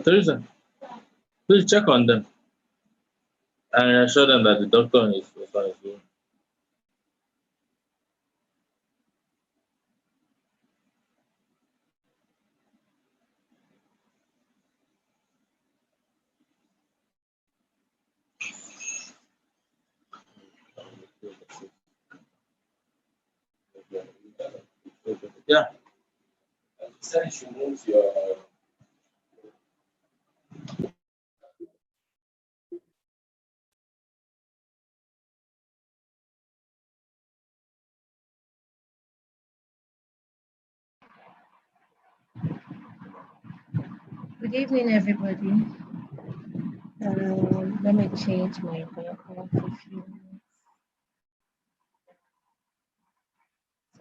Teresa, please check on them and assure them that the doctor is on his way. Yeah. Since you move your Good evening, everybody. Let me change my background for a few minutes.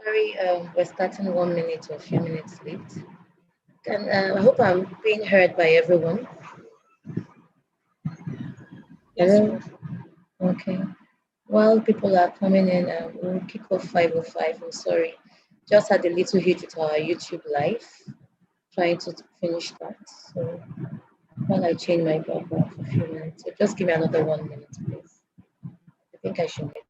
Sorry, we're starting 1 minute or a few minutes late. And I hope I'm being heard by everyone. Hello? Okay. While people are coming in, we'll kick off 5:05. I'm sorry. Just had a little hit with our YouTube live, trying to finish that. So while I change my background for a few minutes, so just give me another 1 minute, please. I think I should wait.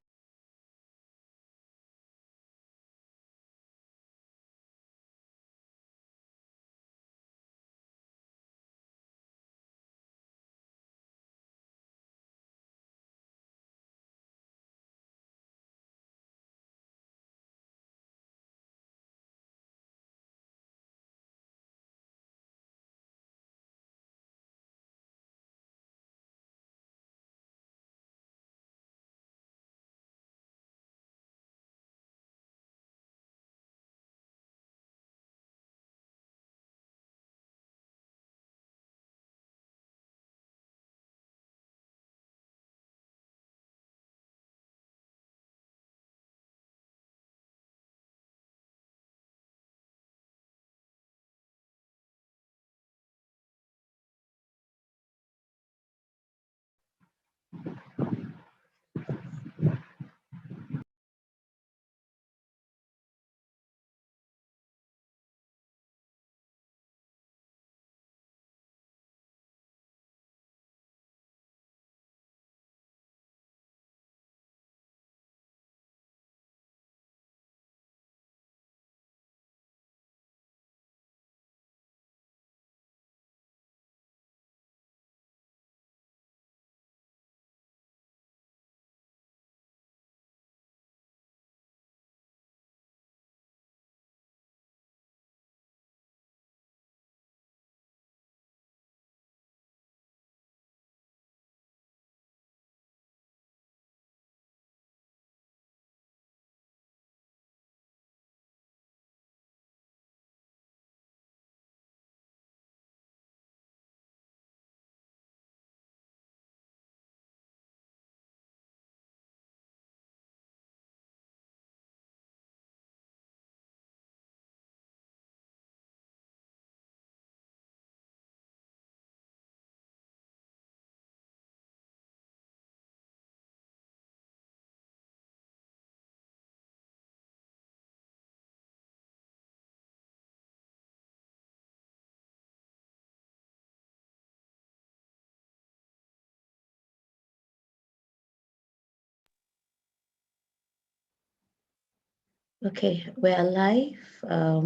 Okay, we're live. I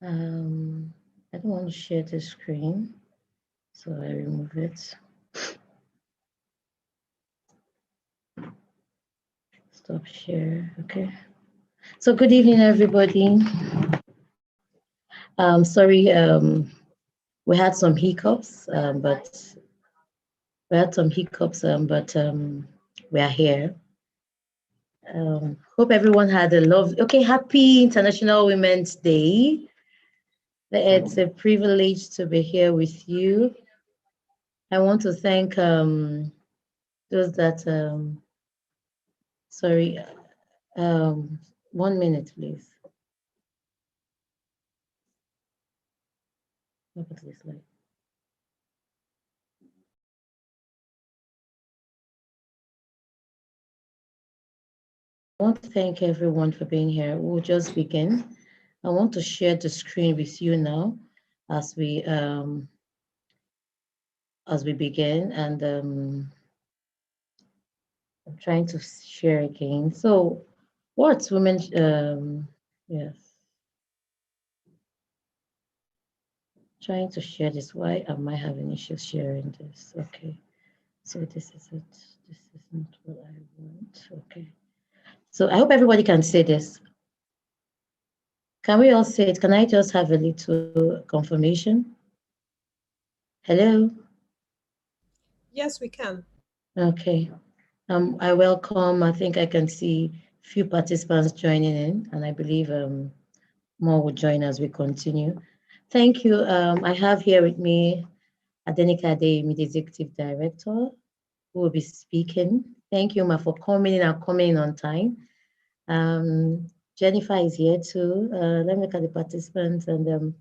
don't want to share the screen, so I remove it. Stop share. Okay. So good evening, everybody. Sorry, we had some hiccups, but we are here. Hope everyone had a happy International Women's Day. It's a privilege to be here with you. I want to thank those that, 1 minute, please. Look at this slide. I want to thank everyone for being here. We'll just begin. I want to share the screen with you now as we as we begin, and I'm trying to share again. So, what's women? Yes, trying to share this. Why am I having issues sharing this? Okay, so this is it. This is not what I want. Okay, so I hope everybody can see this. Can we all see it? Can I just have a little confirmation? Hello. Yes, we can. Okay. I welcome. I think I can see few participants joining in, and I believe more will join as we continue. Thank you. I have here with me Adenika Adeyemi, the Executive Director, who will be speaking. Thank you, Ma, for coming in and coming in on time. Jennifer is here too. Let me look at the participants, and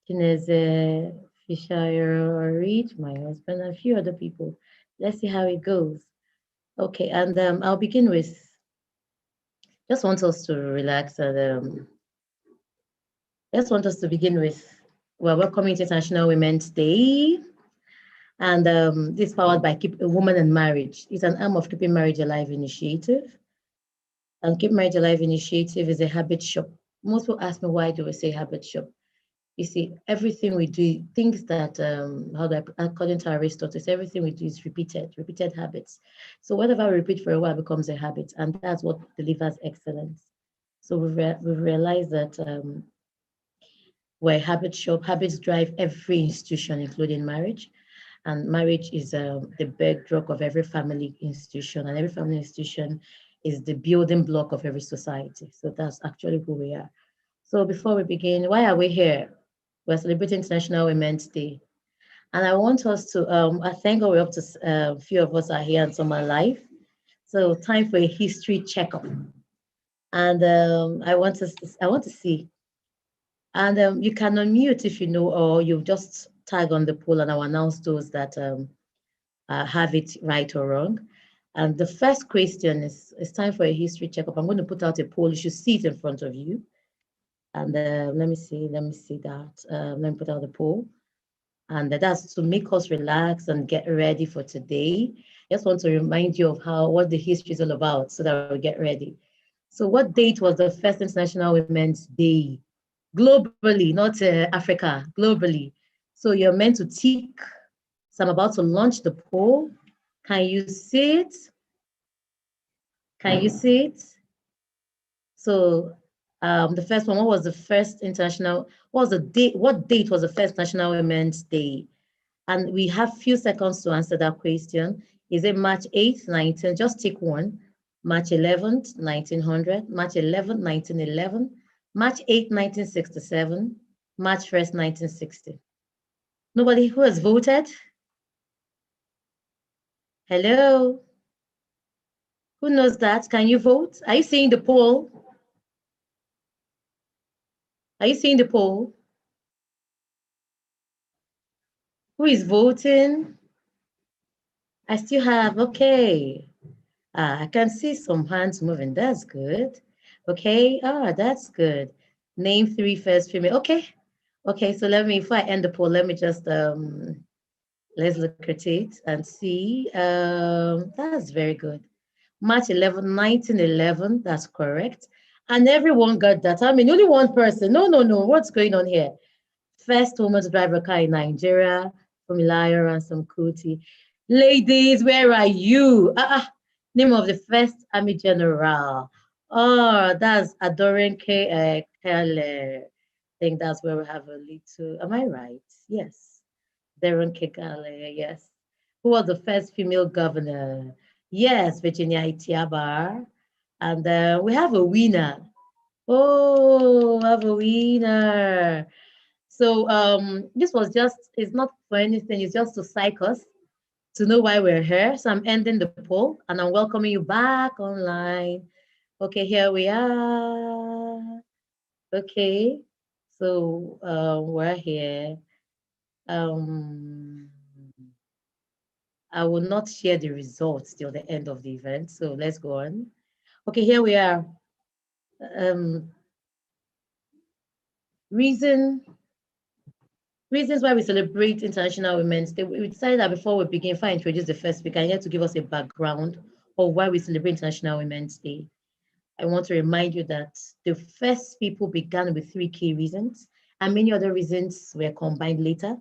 Chineze Fisher Reed, my husband, and a few other people. Let's see how it goes. Okay, and I'll begin with, just want us to relax, and just want us to begin with, we're welcoming International Women's Day, and this is powered by Keep a Woman and Marriage. It's an arm of Keeping Marriage Alive initiative, and Keep Marriage Alive initiative is a habit shop. Most people ask me, why do we say habit shop? You see, everything we do, things that, according to Aristotle, everything we do is repeated habits. So whatever we repeat for a while becomes a habit, and that's what delivers excellence. So we've realized that we're a habit shop. Habits drive every institution, including marriage. And marriage is the bedrock of every family institution, and every family institution is the building block of every society. So that's actually who we are. So before we begin, why are we here? We're celebrating International Women's Day. And I want us to, I think we're up to a few of us are here and some are live. So time for a history checkup. And I want to see. And you can unmute if you know, or you just tag on the poll and I'll announce those that have it right or wrong. And the first question is, it's time for a history checkup. I'm going to put out a poll. You should see it in front of you. And let me see that. Let me put out the poll. And that's to make us relax and get ready for today. I just want to remind you of what the history is all about so that we get ready. So what date was the first International Women's Day? Globally, not Africa, globally. So you're meant to tick. So I'm about to launch the poll. Can you see it? Can you see it? So the first one, what was the first international, what was the date, what date was the first National Women's Day? And we have few seconds to answer that question. Is it March 8th, 19, just tick one. March 11th, 1900, March 11th, 1911, March 8th, 1967, March 1st, 1960. Nobody who has voted? Hello? Who knows that? Can you vote? Are you seeing the poll? Are you seeing the poll? Who is voting? I still have, okay. I can see some hands moving, that's good. Okay, that's good. Name 3 first female, okay. Okay, so before I end the poll, let me just, let's look at it and see. That's very good. March 11, 1911, that's correct. And everyone got that. I mean, only one person. No, what's going on here? First woman to drive a car in Nigeria, Fumilayo Ransom Kuti. Ladies, where are you? Name of the first army general. Oh, that's Adorin Kele. I think that's where we have a little, am I right? Yes. Darren Kekale, yes. Who was the first female governor? Yes, Virginia Itiabar. And we have a winner. Oh, we have a winner. So this was just, it's not for anything, it's just to psych us, to know why we're here. So I'm ending the poll and I'm welcoming you back online. Okay, here we are. Okay, so we're here. I will not share the results till the end of the event, so let's go on. Okay, here we are. Reason Reasons why we celebrate International Women's Day. We decided that before we begin, if I introduce the first speaker, I need to give us a background of why we celebrate International Women's Day. I want to remind you that the first people began with 3 key reasons, and many other reasons were combined later.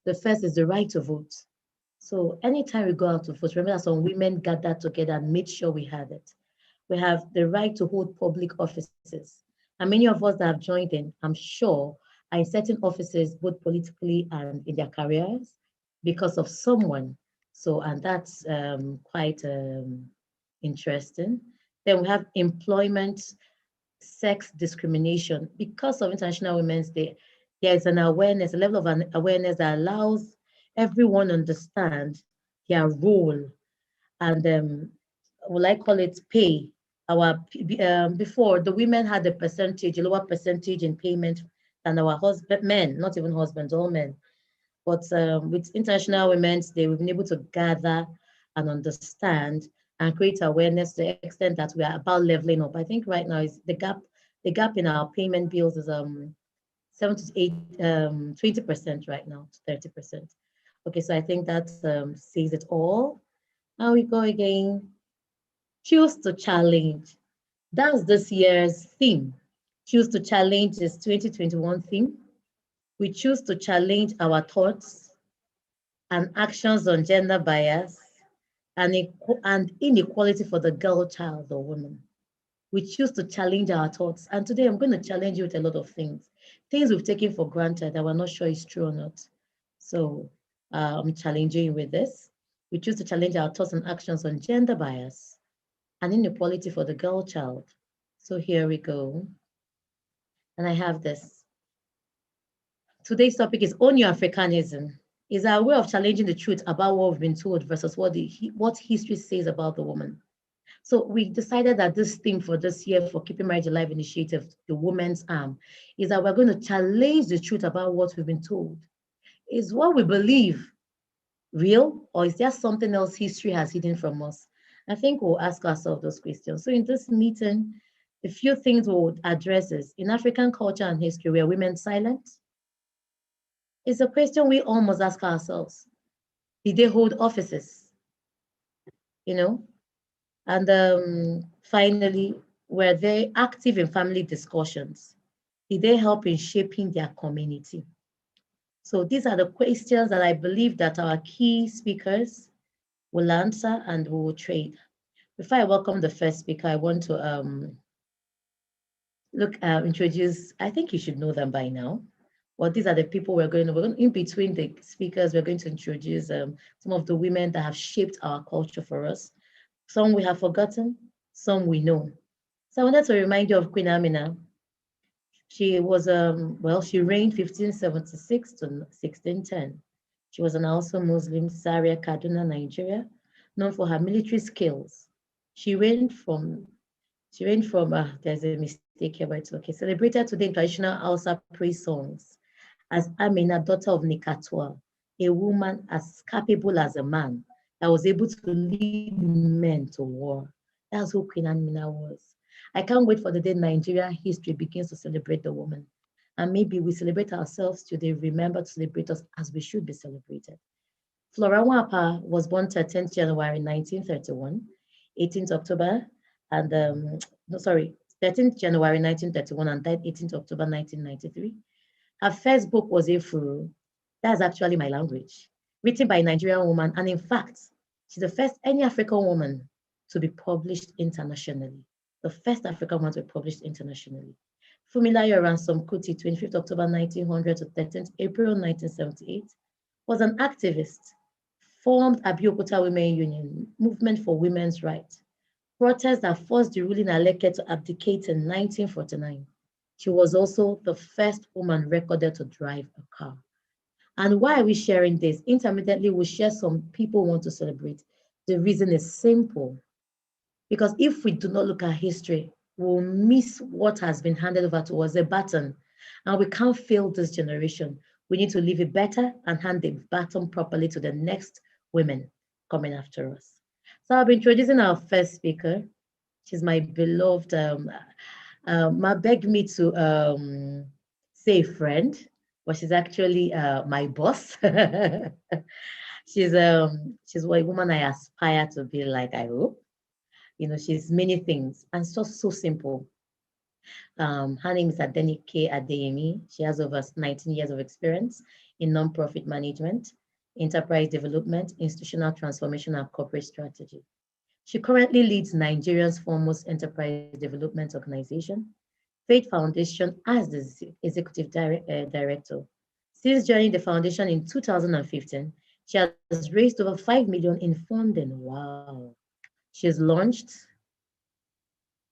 The first is the right to vote. So anytime we go out to vote, remember that some women gathered together and made sure we had it. We have the right to hold public offices. And many of us that have joined in, I'm sure, are in certain offices, both politically and in their careers, because of someone. So, and that's quite interesting. Then we have employment, sex discrimination. Because of International Women's Day, there is an awareness, a level of an awareness that allows everyone to understand their role and will I call it pay. Before the women had a percentage, a lower percentage in payment than our husband, men, not even husbands, all men. But with International Women's Day, we've been able to gather and understand and create awareness to the extent that we are about leveling up. I think right now is the gap in our payment bills is 7 to 8, 20% right now to 30%. Okay, so I think that says it all. Now we go again. Choose to challenge. That's this year's theme. Choose to challenge is 2021 theme. We choose to challenge our thoughts and actions on gender bias and inequality for the girl child or woman. We choose to challenge our thoughts. And today I'm going to challenge you with a lot of things we've taken for granted that we're not sure is true or not. So I'm challenging you with this. We choose to challenge our thoughts and actions on gender bias and inequality for the girl child. So here we go. And I have this. Today's topic is Own Your Africanism. Is our way of challenging the truth about what we've been told versus what history says about the woman. So we decided that this theme for this year for Keeping Marriage Alive initiative, the Women's Arm, is that we're going to challenge the truth about what we've been told. Is what we believe real, or is there something else history has hidden from us? I think we'll ask ourselves those questions. So in this meeting, a few things we'll address is, in African culture and history, were women silent? It's a question we all must ask ourselves. Did they hold offices? You know? And finally, were they active in family discussions? Did they help in shaping their community? So these are the questions that I believe that our key speakers will answer and we will trade. Before I welcome the first speaker, I want to introduce, I think you should know them by now. Well, these are the people we're going to, in between the speakers, we're going to introduce some of the women that have shaped our culture for us. Some we have forgotten, some we know. So I wanted to remind you of Queen Amina. She was, she reigned 1576 to 1610. She was an also Muslim, Zaria, Kaduna, Nigeria, known for her military skills. She reigned from, there's a mistake here, but it's okay. Celebrated today in traditional Hausa praise songs as Amina, daughter of Nikatwa, a woman as capable as a man that was able to lead men to war. That's who Queen Amina was. I can't wait for the day Nigerian history begins to celebrate the woman. And maybe we celebrate ourselves today, remember to celebrate us as we should be celebrated. Flora Nwapa was born 13th January 1931, 18th October, and 13th January 1931 and died 18th October 1993. Her first book was Efuru. That's actually my language, written by a Nigerian woman. And in fact, she's the first any African woman to be published internationally. The first African woman to be published internationally. Fumilayo Ransom Kuti, 25th October 1900 to 13th April 1978, was an activist, formed Abeokuta Women Union, movement for women's rights, protest that forced the ruling Aleke to abdicate in 1949. She was also the first woman recorded to drive a car. And why are we sharing this? Intermittently, we'll share some people want to celebrate. The reason is simple. Because if we do not look at history, we'll miss what has been handed over to us, a baton. And we can't fail this generation. We need to leave it better and hand the baton properly to the next women coming after us. So I'll be introducing our first speaker. She's my beloved, begged me to say friend. but she's actually my boss. She's a woman I aspire to be like, I hope. You know, she's many things and so simple. Her name is Adenike Adeyemi. She has over 19 years of experience in nonprofit management, enterprise development, institutional transformation, and corporate strategy. She currently leads Nigeria's foremost enterprise development organization, Faith Foundation, as the executive director. Since joining the foundation in 2015, she has raised over 5 million in funding. Wow. She's launched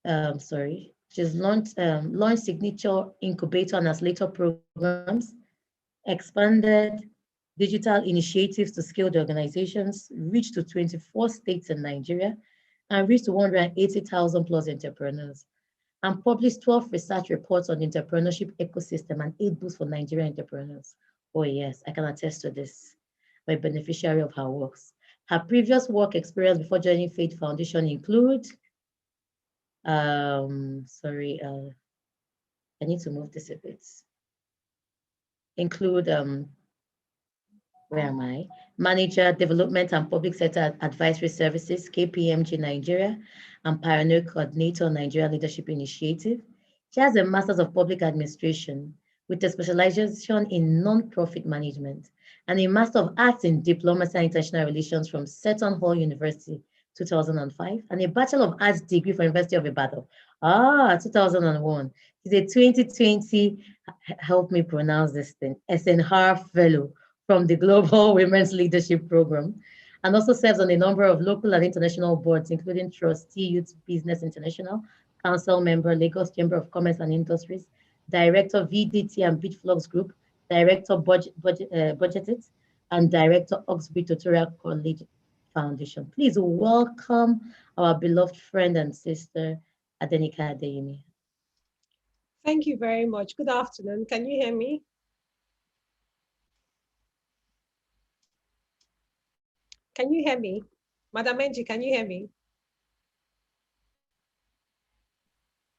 launched signature incubator and accelerator programs, expanded digital initiatives to scale the organizations, reached to 24 states in Nigeria, and reached to 180,000 plus entrepreneurs, and published 12 research reports on the entrepreneurship ecosystem and 8 books for Nigerian entrepreneurs. Oh yes, I can attest to this. I'm a beneficiary of her works. Her previous work experience before joining Faith Foundation include I need to move this a bit. Include where am I? Manager Development and Public Sector Advisory Services, KPMG Nigeria, and Pioneer Coordinator Nigeria Leadership Initiative. She has a Master's of Public Administration with a specialization in non-profit management and a Master of Arts in Diplomacy and International Relations from Seton Hall University, 2005, and a Bachelor of Arts degree from University of Ibadan, 2001. She's a 2020, help me pronounce this thing, SNHR Fellow from the Global Women's Leadership Program, and also serves on a number of local and international boards, including Trustee Youth Business International, Council Member, Lagos Chamber of Commerce and Industries, Director VDT and Bitflux Group, Director Budgeted, and Director Oxbridge Tutorial College Foundation. Please welcome our beloved friend and sister, Adenike Adeyemi. Thank you very much. Good afternoon. Can you hear me? Can you hear me? Madam Enji, can you hear me?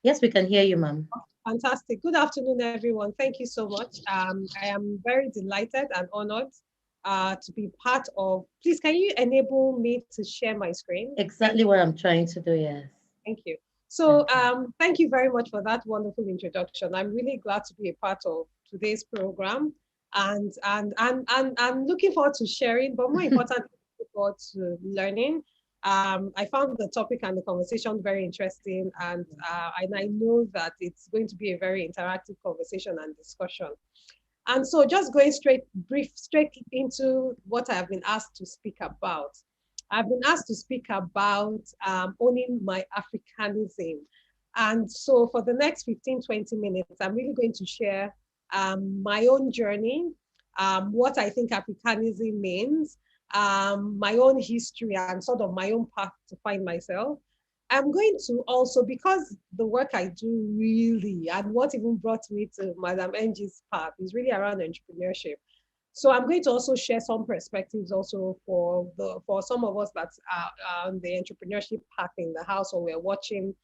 Yes, we can hear you, ma'am. Fantastic. Good afternoon, everyone. Thank you so much. I am very delighted and honored to be part of. Please, can you enable me to share my screen? Exactly what I'm trying to do, yes. Thank you. So thank you very much for that wonderful introduction. I'm really glad to be a part of today's program, and I'm looking forward to sharing, but more important, looking forward to learning. I found the topic and the conversation very interesting, and I know that it's going to be a very interactive conversation and discussion. And so just going straight into what I have been asked to speak about. I've been asked to speak about owning my Africanism. And so for the next 15, 20 minutes, I'm really going to share my own journey, what I think Africanism means, my own history and sort of my own path to find myself. I'm going to also, because the work I do really, and what even brought me to Madam Ng's path is really around entrepreneurship. So I'm going to also share some perspectives also for some of us that are on the entrepreneurship path in the house, or we're watching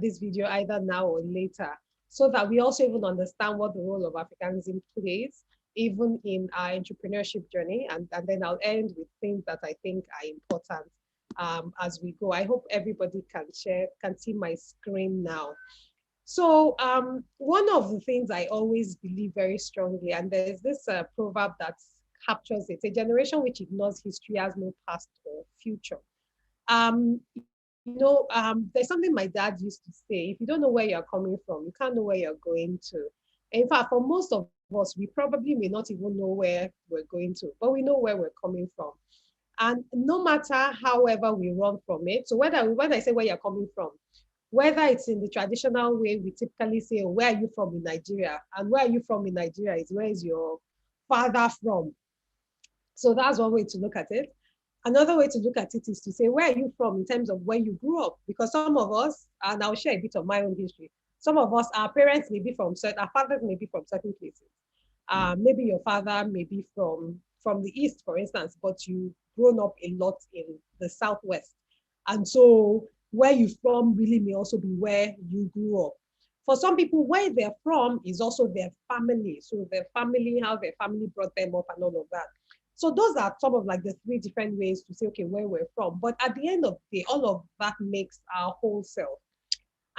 this video either now or later, so that we also even understand what the role of Africanism plays, even in our entrepreneurship journey. And then I'll end with things that I think are important as we go. I hope everybody can see my screen now. So one of the things I always believe very strongly, and there's this proverb that captures it: a generation which ignores history has no past or future. There's something my dad used to say: if you don't know where you're coming from, you can't know where you're going to. In fact, for most of us, we probably may not even know where we're going to, but we know where we're coming from. And no matter however we run from it, so when I say where you're coming from, whether it's in the traditional way we typically say, oh, where are you from in Nigeria? And where are you from in Nigeria is, where is your father from? So that's one way to look at it. Another way to look at it is to say, where are you from in terms of where you grew up? Because some of us, and I'll share a bit of my own history, some of us, our parents may be from certain, our fathers may be from certain places. Maybe your father may be from the East, for instance, but you've grown up a lot in the Southwest. And so where you're from really may also be where you grew up. For some people, where they're from is also their family. So their family, how their family brought them up and all of that. So those are some of like the three different ways to say, okay, where we're from. But at the end of the day, all of that makes our whole self.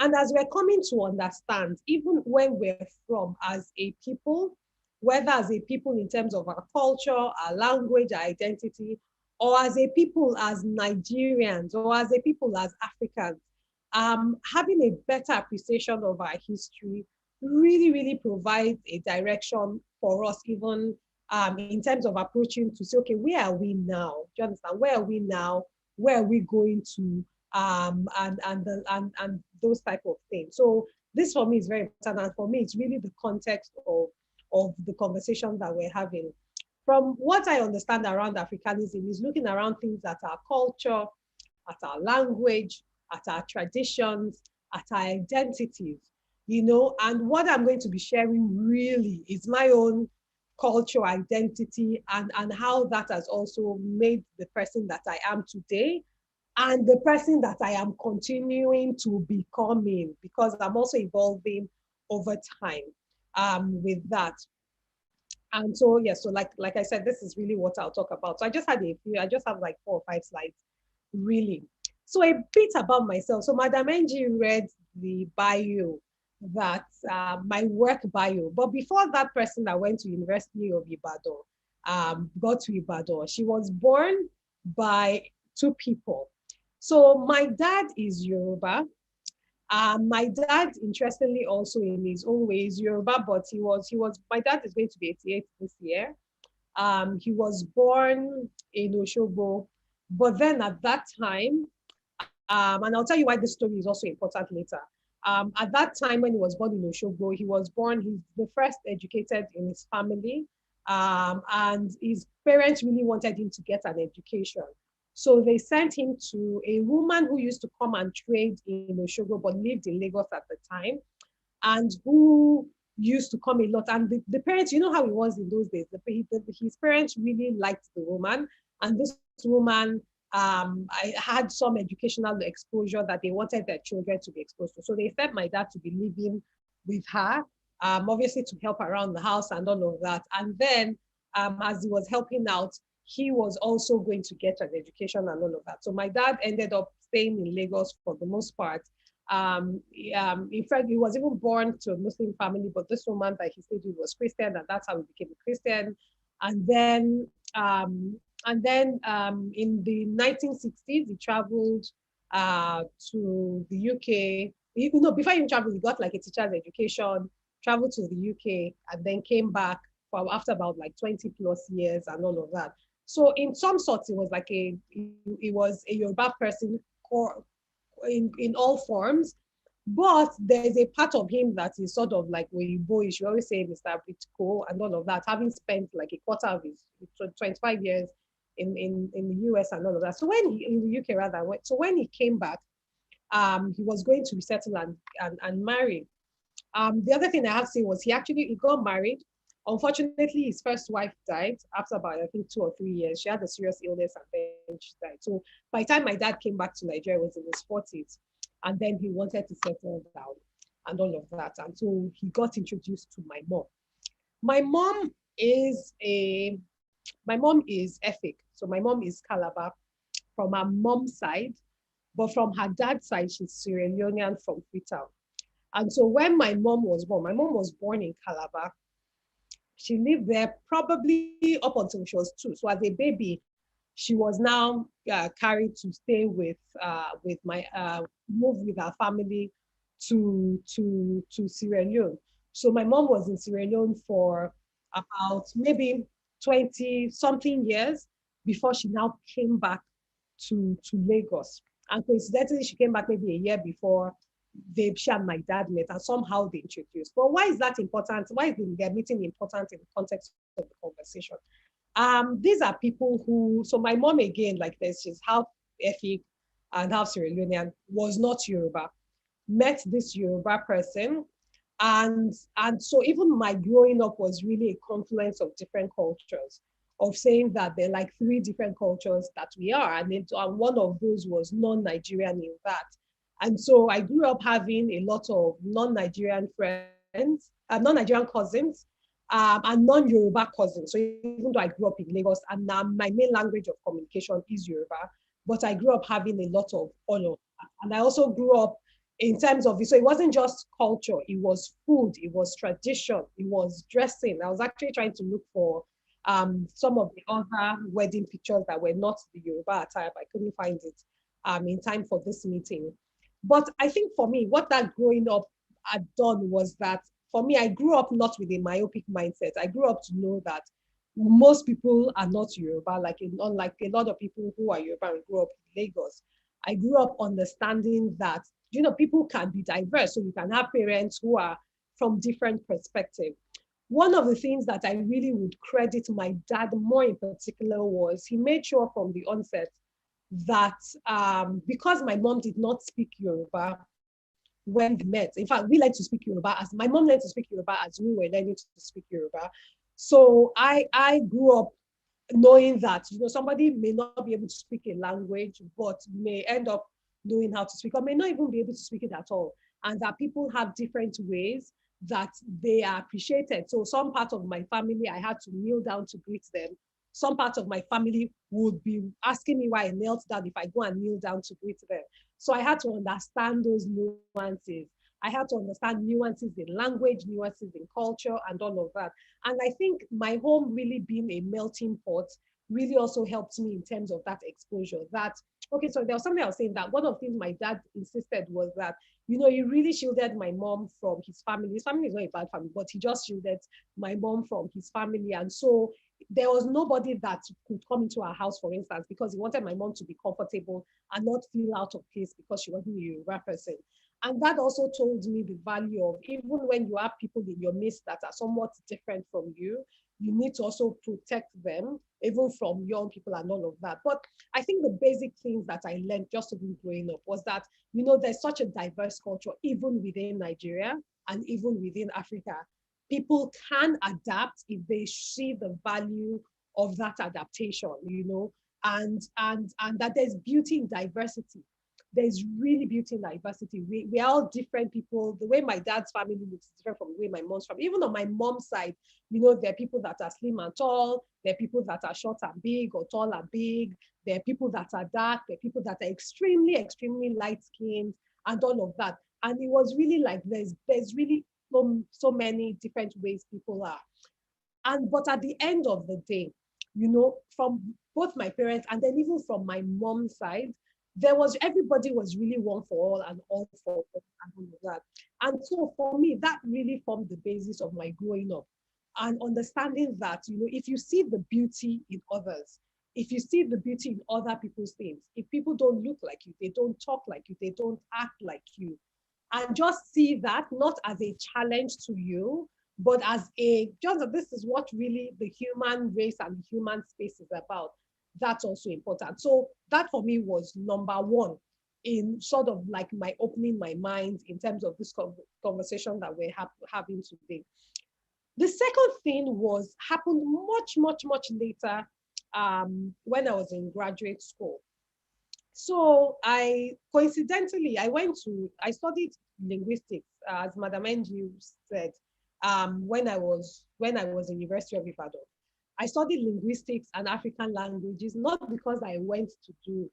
And as we're coming to understand, even where we're from as a people, whether as a people in terms of our culture, our language, our identity, or as a people as Nigerians, or as a people as Africans, having a better appreciation of our history really, really provides a direction for us, even in terms of approaching to say, okay, where are we now? Do you understand? Where are we now? Where are we going to? And those type of things. So this for me is very important, and for me it's really the context of the conversation that we're having. From what I understand around Africanism is looking around things at our culture, at our language, at our traditions, at our identities, you know. And what I'm going to be sharing really is my own culture, identity, and how that has also made the person that I am today, and the person that I am continuing to becoming, because I'm also evolving over time with that. And so, yeah, so like I said, this is really what I'll talk about. So I just have like 4 or 5 slides, really. So a bit about myself. So Madam Angie read the bio, that my work bio. But before that person that went to University of Ibadan, got to Ibadan, she was born by 2 people. So my dad is Yoruba. My dad, interestingly, also in his own ways, Yoruba, but my dad is going to be 88 this year. He was born in Oshogbo, but then at that time, and I'll tell you why this story is also important later. At that time when he was born in Oshogbo, he's the first educated in his family, and his parents really wanted him to get an education. So they sent him to a woman who used to come and trade in Oshogbo, but lived in Lagos at the time, and who used to come a lot. And the parents, you know how it was in those days, his parents really liked the woman, and this woman I had some educational exposure that they wanted their children to be exposed to. So they sent my dad to be living with her, obviously to help around the house and all of that. And then as he was helping out, he was also going to get an education and all of that. So my dad ended up staying in Lagos for the most part. In fact, he was even born to a Muslim family, but this woman that he stayed with was Christian, and that's how he became a Christian. And then in the 1960s, he traveled to the UK. Before he traveled, he got like a teacher's education, traveled to the UK, and then came back after about like 20 plus years and all of that. So in some sorts, it was like he was a Yoruba person in all forms, but there's a part of him that is sort of like boyish. You always say Mr. Britko and all of that, having spent like a quarter of his 25 years in the US and all of that. So when in the UK rather, when he came back, he was going to resettle and marry. The other thing I have to say was he got married. Unfortunately, his first wife died after about, I think, 2 or 3 years. She had a serious illness and then she died. So by the time my dad came back to Nigeria, he was in his 40s. And then he wanted to settle down and all of that. And so he got introduced to my mom. My mom is ethnic. So my mom is Calabar from her mom's side, but from her dad's side, she's Sierra Leonean from Freetown. And so when my mom was born in Calabar. She lived there probably up until she was 2. So as a baby, she was now carried to stay move with our family to Sierra Leone. So my mom was in Sierra Leone for about maybe 20 something years before she now came back to Lagos. And coincidentally, she came back maybe a year before she and my dad met, and somehow they introduced. But why is that important? Why is their meeting important in the context of the conversation? These are people who, so my mom again, like this, she's half Efik and half Sierra Leonean, was not Yoruba, met this Yoruba person. And so even my growing up was really a confluence of different cultures, of saying that there are like 3 different cultures that we are. And one of those was non-Nigerian in that. And so I grew up having a lot of non-Nigerian friends, non-Nigerian cousins, and non-Yoruba cousins. So even though I grew up in Lagos, and now my main language of communication is Yoruba, but I grew up having a lot of all of that. And I also grew up in terms of, so it wasn't just culture, it was food, it was tradition, it was dressing. I was actually trying to look for some of the other wedding pictures that were not the Yoruba attire, but I couldn't find it in time for this meeting. But I think for me, what that growing up had done was that, for me, I grew up not with a myopic mindset. I grew up to know that most people are not Yoruba, unlike a lot of people who are Yoruba and grew up in Lagos. I grew up understanding that, people can be diverse. So you can have parents who are from different perspectives. One of the things that I really would credit my dad more in particular was he made sure from the onset that because my mom did not speak Yoruba when we met, in fact, we learned to speak Yoruba as my mom learned to speak Yoruba as we were learning to speak Yoruba. So I grew up knowing that, somebody may not be able to speak a language, but may end up knowing how to speak, or may not even be able to speak it at all. And that people have different ways that they are appreciated. So some part of my family, I had to kneel down to greet them. Some part of my family would be asking me why I knelt down if I go and kneel down to greet them. So I had to understand those nuances. I had to understand nuances in language, nuances in culture, and all of that. And I think my home really being a melting pot really also helped me in terms of that exposure. So there was something I was saying, that one of the things my dad insisted was that, he really shielded my mom from his family. His family is not a bad family, but he just shielded my mom from his family. And so there was nobody that could come into our house, for instance, because he wanted my mom to be comfortable and not feel out of place because she wasn't a Yoruba person. And that also told me the value of, even when you have people in your midst that are somewhat different from you, you need to also protect them, even from young people and all of that. But I think the basic things that I learned just even growing up was that, there's such a diverse culture, even within Nigeria and even within Africa. People can adapt if they see the value of that adaptation, and that there's beauty in diversity. There's really beauty in diversity. We're all different people. The way my dad's family looks is different from the way my mom's family. Even on my mom's side, there are people that are slim and tall. There are people that are short and big, or tall and big. There are people that are dark. There are people that are extremely, extremely light skinned, and all of that. And it was really like there's really so many different ways people are. But at the end of the day, from both my parents and then even from my mom's side, everybody was really one for all and all for all and all of that. And so for me, that really formed the basis of my growing up, and understanding that, if you see the beauty in others, if you see the beauty in other people's things, if people don't look like you, they don't talk like you, they don't act like you, and just see that not as a challenge to you, but as this is what really the human race and the human space is about. That's also important. So that for me was number one in sort of like my opening my mind in terms of this conversation that we're having today. The second thing happened much, much, much later when I was in graduate school. So I studied linguistics, as Madam Angie said, when I was in University of Ibadan. I studied linguistics and African languages, not because I wanted to do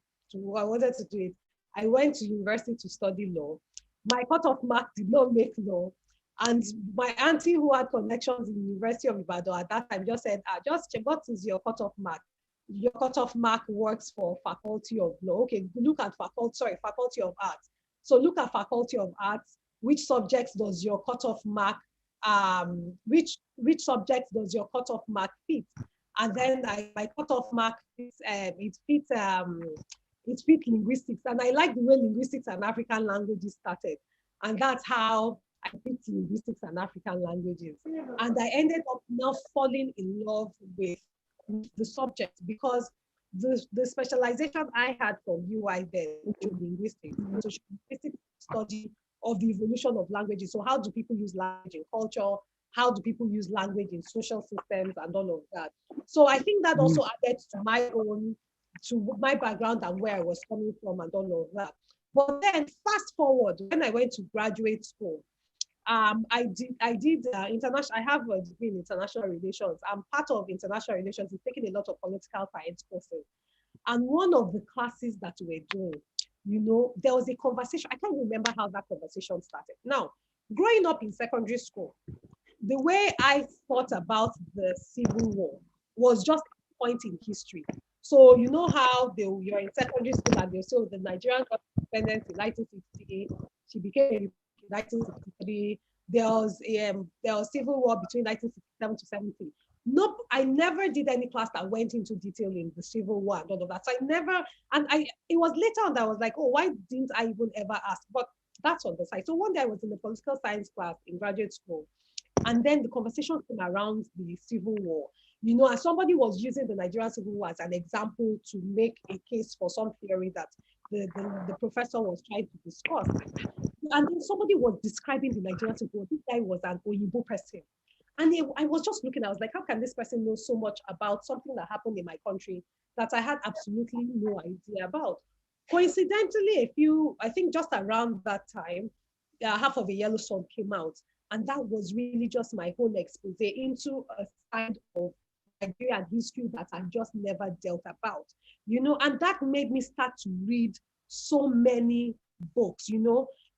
it. I went to university to study law. My cutoff mark did not make law. And my auntie, who had connections in the University of Ibadan at that time, just said, just check, what is your cutoff mark? Your cutoff mark works for Faculty of Law. Okay, look at Faculty of Arts. So look at Faculty of Arts. Which subjects does your cutoff mark which subjects does your cutoff mark fit? And then my cutoff mark it fits linguistics, and I like the way linguistics and African languages started, and that's how I picked linguistics and African languages. And I ended up now falling in love with the subject, because the specialization I had from UI then, linguistics, social linguistics study of the evolution of languages. So how do people use language in culture? How do people use language in social systems and all of that? So I think that also added to my background and where I was coming from and all of that. But then fast forward, when I went to graduate school, I did international. I have a degree in international relations. I'm part of international relations. It's taking a lot of political science courses. And one of the classes that we're doing, there was a conversation. I can't remember how that conversation started. Now, growing up in secondary school, the way I thought about the Civil War was just a point in history. So you know how you're in secondary school and they say the Nigerian got independence in 1968. She became in 1963. There was civil war between 1967 to 70. Nope, I never did any class that went into detail in the Civil War and all of that. So it was later on that I was like, oh, why didn't I even ever ask? But that's on the side. So one day I was in the political science class in graduate school, and then the conversation came around the Civil War. And somebody was using the Nigerian Civil War as an example to make a case for some theory that the professor was trying to discuss. And then somebody was describing the Nigerian Civil War. This guy was an Oyibo person. And I was just looking, I was like, how can this person know so much about something that happened in my country that I had absolutely no idea about? Coincidentally, I think just around that time, Half of a Yellow Sun came out. And that was really just my whole expose into a side of Nigerian history that I just never dealt about, and that made me start to read so many books,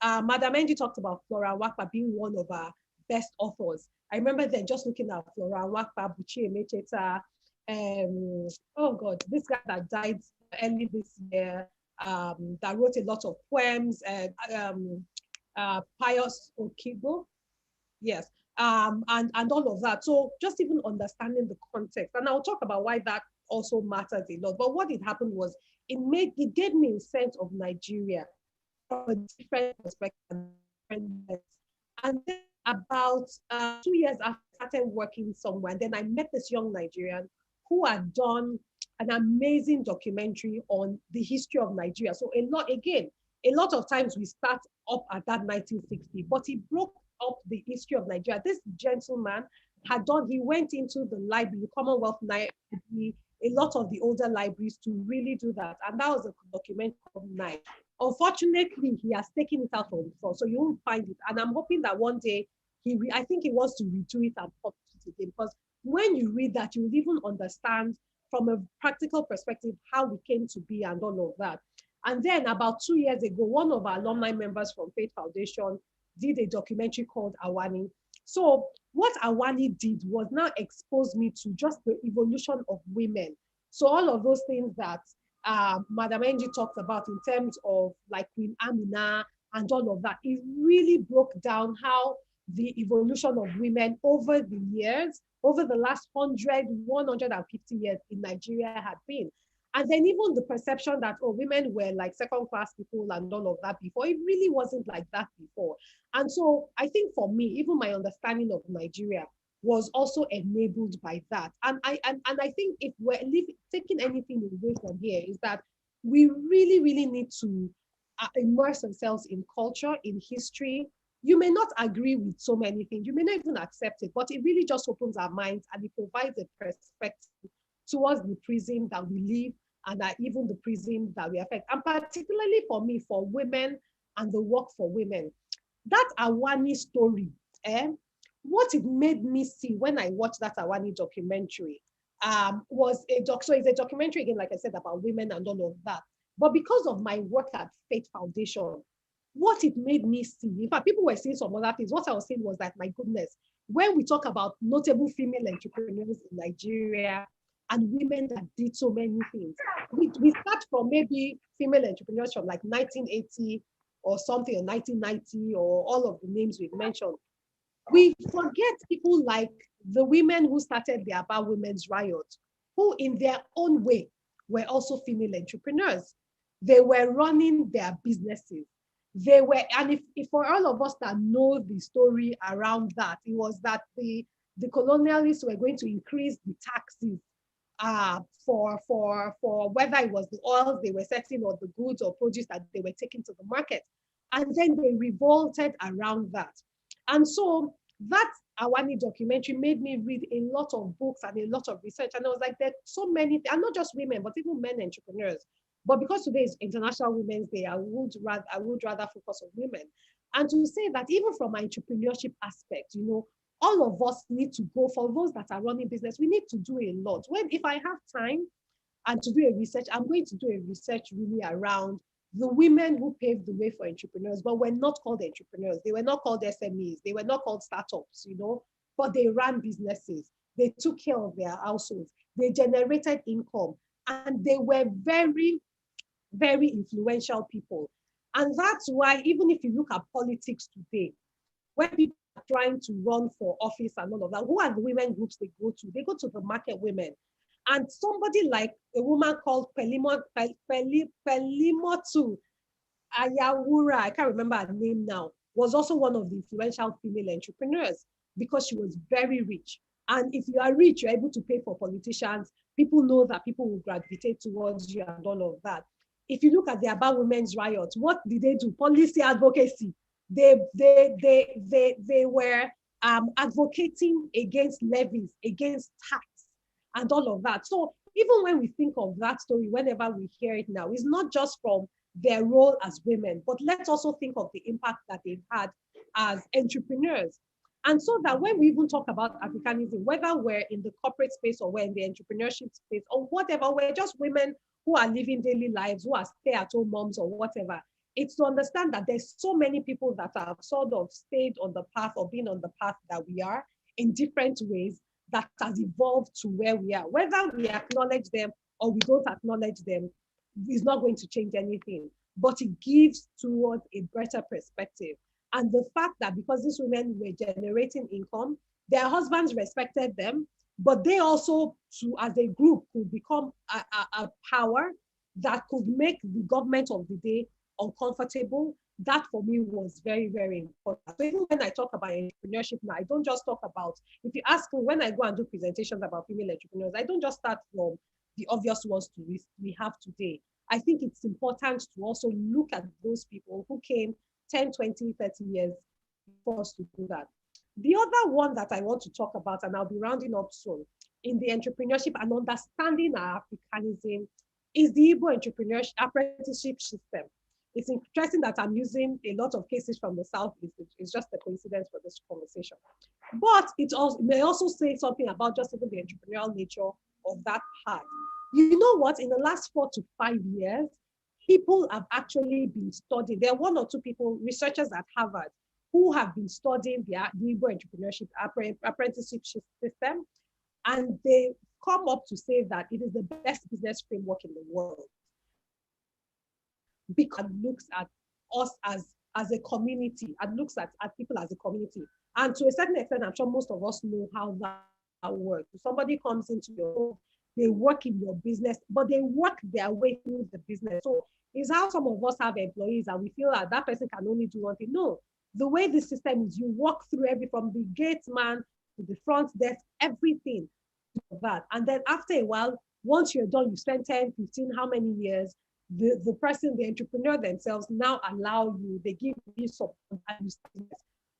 Madam Angie talked about Flora Wakpa being one of our best authors. I remember then just looking at Flora Wakpa, Buchi Emecheta, oh God, this guy that died early this year, that wrote a lot of poems, Pius Okibo, yes, and all of that. So just even understanding the context, and I'll talk about why that also matters a lot. But what had happened was it gave me a sense of Nigeria from a different perspective. And then about 2 years after I started working somewhere, and then I met this young Nigerian who had done an amazing documentary on the history of Nigeria. So a lot of times we start up at that 1960, but he broke up the history of Nigeria. This gentleman he went into the library, the Commonwealth Library, a lot of the older libraries to really do that. And that was a documentary called Nine. Unfortunately, he has taken it out on floor, so you won't find it. And I'm hoping that one day I think he wants to redo it and publish it again, because when you read that, you'll even understand from a practical perspective how we came to be and all of that. And then about 2 years ago, one of our alumni members from Faith Foundation did a documentary called Awani. So what Awani did was now expose me to just the evolution of women. So all of those things that Madam Angie talked about in terms of like Queen Amina and all of that, it really broke down how the evolution of women over the years, over the last 150 years in Nigeria had been. And then even the perception that, women were like second-class people and all of that before, it really wasn't like that before. And so I think for me, even my understanding of Nigeria was also enabled by that. And I think if we're taking anything away from here is that we really, really need to immerse ourselves in culture, in history. You may not agree with so many things, you may not even accept it, but it really just opens our minds and it provides a perspective towards the prism that we live and even the prism that we affect. And particularly for me, for women and the work for women, that Awani story, what it made me see when I watched that Awani documentary was so it's a documentary again, like I said, about women and all of that. But because of my work at Faith Foundation, what it made me see, in fact, people were seeing some other things. What I was saying was that, my goodness, when we talk about notable female entrepreneurs in Nigeria and women that did so many things, we start from maybe female entrepreneurs from like 1980 or something, or 1990, or all of the names we've mentioned. We forget people like the women who started the About Women's Riot, who in their own way were also female entrepreneurs. They were running their businesses. They were, and if for all of us that know the story around that, it was that the colonialists were going to increase the taxes for whether it was the oils they were setting or the goods or produce that they were taking to the market. And then they revolted around that. And so that Awani documentary made me read a lot of books and a lot of research. And I was like, there's so many, and not just women, but even men entrepreneurs But because today is International Women's Day, I would rather focus on women. And to say that even from an entrepreneurship aspect, all of us need to go, for those that are running business, we need to do a lot. If I have time and to do a research, I'm going to do a research really around the women who paved the way for entrepreneurs, but were not called entrepreneurs. They were not called SMEs. They were not called startups, but they ran businesses. They took care of their households. They generated income, and they were very, very influential people. And that's why, even if you look at politics today, when people are trying to run for office and all of that, who are the women groups they go to? They go to the market women. And somebody like a woman called Pelimotu Ayawura, I can't remember her name now, was also one of the influential female entrepreneurs because she was very rich. And if you are rich, you're able to pay for politicians. People know that people will gravitate towards you and all of that. If you look at the About Women's Riot, what did they do? Policy advocacy. They were advocating against levies, against tax, and all of that. So even when we think of that story, whenever we hear it now, it's not just from their role as women, but let's also think of the impact that they've had as entrepreneurs. And so that when we even talk about Africanism, whether we're in the corporate space or we're in the entrepreneurship space or whatever, we're just women who are living daily lives, who are stay-at-home moms or whatever. It's to understand that there's so many people that have sort of stayed on the path or been on the path that we are in different ways that has evolved to where we are. Whether we acknowledge them or we don't acknowledge them is not going to change anything, but it gives towards a better perspective. And the fact that because these women were generating income, their husbands respected them, but they also, as a group, could become a power that could make the government of the day uncomfortable. That for me was very, very important. So even when I talk about entrepreneurship now, I don't just talk about, if you ask me, when I go and do presentations about female entrepreneurs, I don't just start from the obvious ones we have today. I think it's important to also look at those people who came 10, 20, 30 years before us to do that. The other one that I want to talk about, and I'll be rounding up soon, in the entrepreneurship and understanding our Africanism, is the Igbo entrepreneurship apprenticeship system. It's interesting that I'm using a lot of cases from the South. It's just a coincidence for this conversation. But it may also say something about just even the entrepreneurial nature of that part. You know what? In the last 4 to 5 years, people have actually been studying. There are 1 or 2 people, researchers at Harvard, who have been studying the Igbo entrepreneurship apprenticeship system, and they come up to say that it is the best business framework in the world because it looks at us as a community, and looks at people as a community. And to a certain extent, I'm sure most of us know how that works. Somebody comes into your home, they work in your business, but they work their way through the business. So it's how some of us have employees and we feel that person can only do one thing. No, the way the system is, you walk through from the gate man to the front desk, everything of that. And then after a while, once you're done, you spend 10, 15, how many years, the person, the entrepreneur themselves now allow you, they give you support.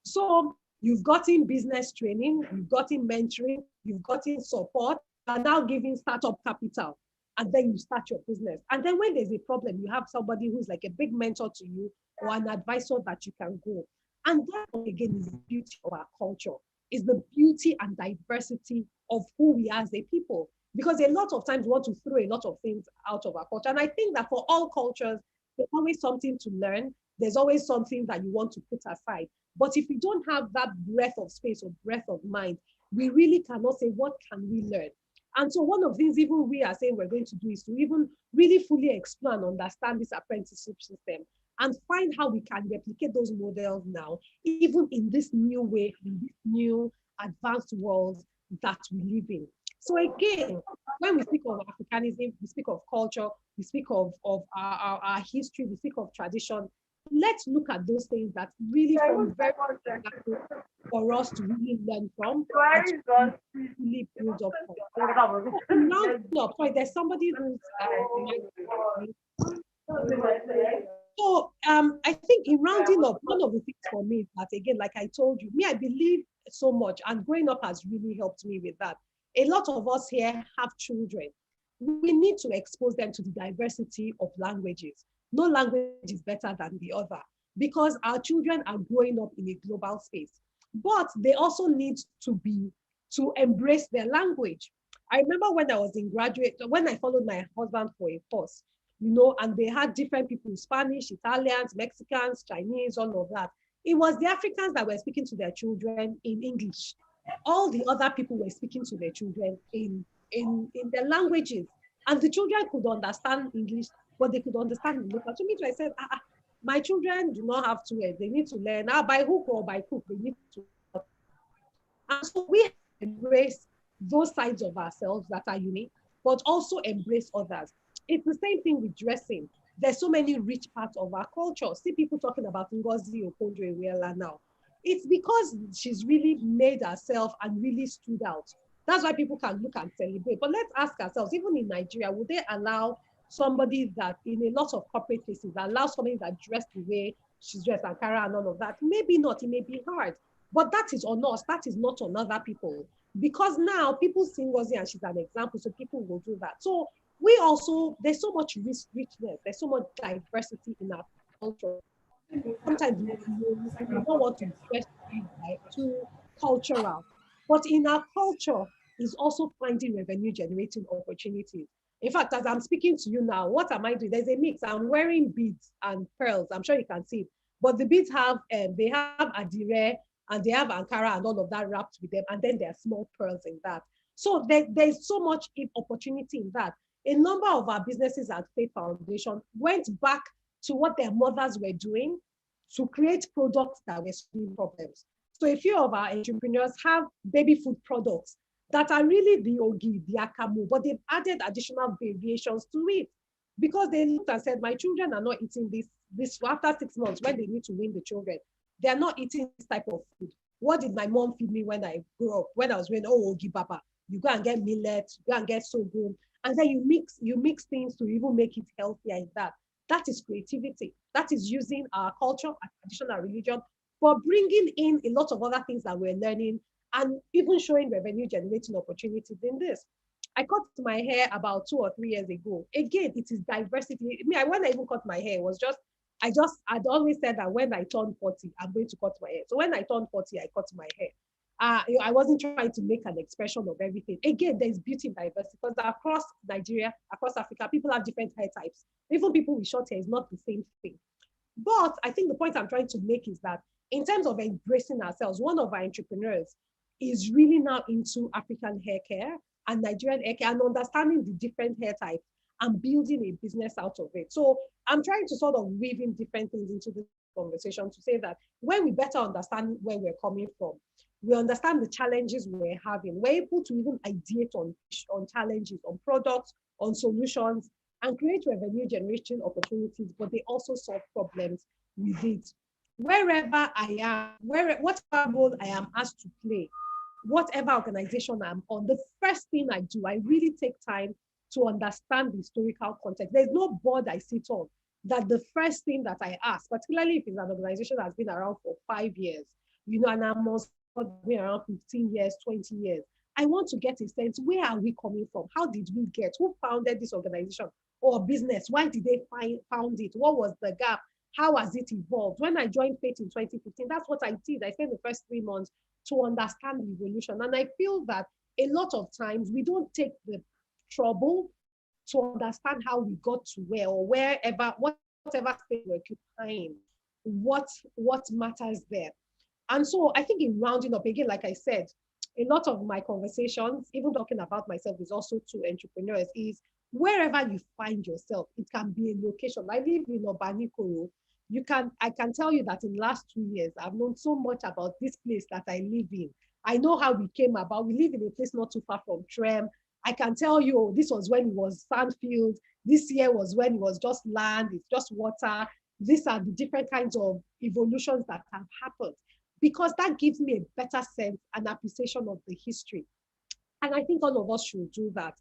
So you've gotten business training, you've gotten mentoring, you've gotten support, and now giving startup capital. And then you start your business. And then when there's a problem, you have somebody who's like a big mentor to you or an advisor that you can go. And that, again, is the beauty of our culture, is the beauty and diversity of who we are as a people. Because a lot of times we want to throw a lot of things out of our culture. And I think that for all cultures, there's always something to learn. There's always something that you want to put aside. But if we don't have that breadth of space or breadth of mind, we really cannot say, what can we learn? And so one of the things even we are saying we're going to do is to even really fully explore and understand this apprenticeship system and find how we can replicate those models now, even in this new way, in this new advanced world that we live in. So again, when we speak of Africanism, we speak of culture, we speak of our history, we speak of tradition. Let's look at those things that really form very for us to really learn from, and really build up from. Now, sorry, there's somebody who's so I think in rounding up, one of the things for me is that, again, like I told you, I believe so much, and growing up has really helped me with that. A lot of us here have children, we need to expose them to the diversity of languages. No language is better than the other because our children are growing up in a global space. But they also need to embrace their language. I remember when I was in when I followed my husband for a course, and they had different people, Spanish, Italians, Mexicans, Chinese, all of that. It was the Africans that were speaking to their children in English. All the other people were speaking to their children in their languages. And the children could understand English, but they could understand the local. To me, I said, my children do not have to learn. They need to learn. Now, by hook or by crook, they need to learn. And so we embrace those sides of ourselves that are unique, but also embrace others. It's the same thing with dressing. There's so many rich parts of our culture. See people talking about Ngozi Okonjo-Iweala now. It's because she's really made herself and really stood out. That's why people can look and celebrate. But let's ask ourselves, even in Nigeria, would they allow somebody that in a lot of corporate places, allow somebody that dressed the way she's dressed, Ankara and all of that? Maybe not, it may be hard. But that is on us, that is not on other people. Because now people see Ngozi and she's an example, so people will do that. So we also, there's so much richness, there's so much diversity in our culture. Sometimes we don't want to express like too cultural, but in our culture is also finding revenue generating opportunities. In fact, as I'm speaking to you now, what am I doing? There's a mix. I'm wearing beads and pearls. I'm sure you can see it. But the beads have, they have adire and they have Ankara and all of that wrapped with them. And then there are small pearls in that. So there's so much opportunity in that. A number of our businesses at Faith Foundation went back to what their mothers were doing to create products that were solving problems. So a few of our entrepreneurs have baby food products that are really the Ogi, the Akamu, but they've added additional variations to it because they looked and said, my children are not eating this after 6 months when they need to wean the children. They're not eating this type of food. What did my mom feed me when I grew up? When I was wearing, Ogi Baba, you go and get millet, you go and get sorghum, and then you mix things to even make it healthier in that. That is creativity. That is using our culture, our tradition, our religion, but bringing in a lot of other things that we're learning and even showing revenue generating opportunities in this. I cut my hair about 2 or 3 years ago. Again, it is diversity. When I even cut my hair, it was I'd always said that when I turn 40, I'm going to cut my hair. So when I turned 40, I cut my hair. I wasn't trying to make an expression of everything. Again, there's beauty in diversity because across Nigeria, across Africa, people have different hair types. Even people with short hair is not the same thing. But I think the point I'm trying to make is that in terms of embracing ourselves, one of our entrepreneurs is really now into African hair care and Nigerian hair care and understanding the different hair types and building a business out of it. So I'm trying to sort of weave in different things into this conversation to say that when we better understand where we're coming from, we understand the challenges we're having, we're able to even ideate on challenges, on products, on solutions, and create revenue generation opportunities, but they also solve problems with it. Wherever I am, whatever role I am asked to play, whatever organization I'm on, the first thing I do, I really take time to understand the historical context. There's no board I sit on that the first thing that I ask, particularly if it's an organization that's been around for 5 years, and I'm also been around 15 years, 20 years, I want to get a sense, where are we coming from? How did we get? Who founded this organization or business? Why did they found it? What was the gap? How has it evolved? When I joined Faith in 2015, that's what I did. I spent the first 3 months to understand the evolution. And I feel that a lot of times we don't take the trouble to understand how we got to where or whatever space we're occupying, what matters there. And so I think in rounding up, again, like I said, a lot of my conversations, even talking about myself, is also to entrepreneurs, is wherever you find yourself, it can be a location. I live in Obanikoro. I can tell you that in the last 2 years, I've known so much about this place that I live in. I know how we came about. We live in a place not too far from Trem. I can tell you, this was when it was sandfield. This year was when it was just land, it's just water. These are the different kinds of evolutions that have happened, because that gives me a better sense and appreciation of the history. And I think all of us should do that.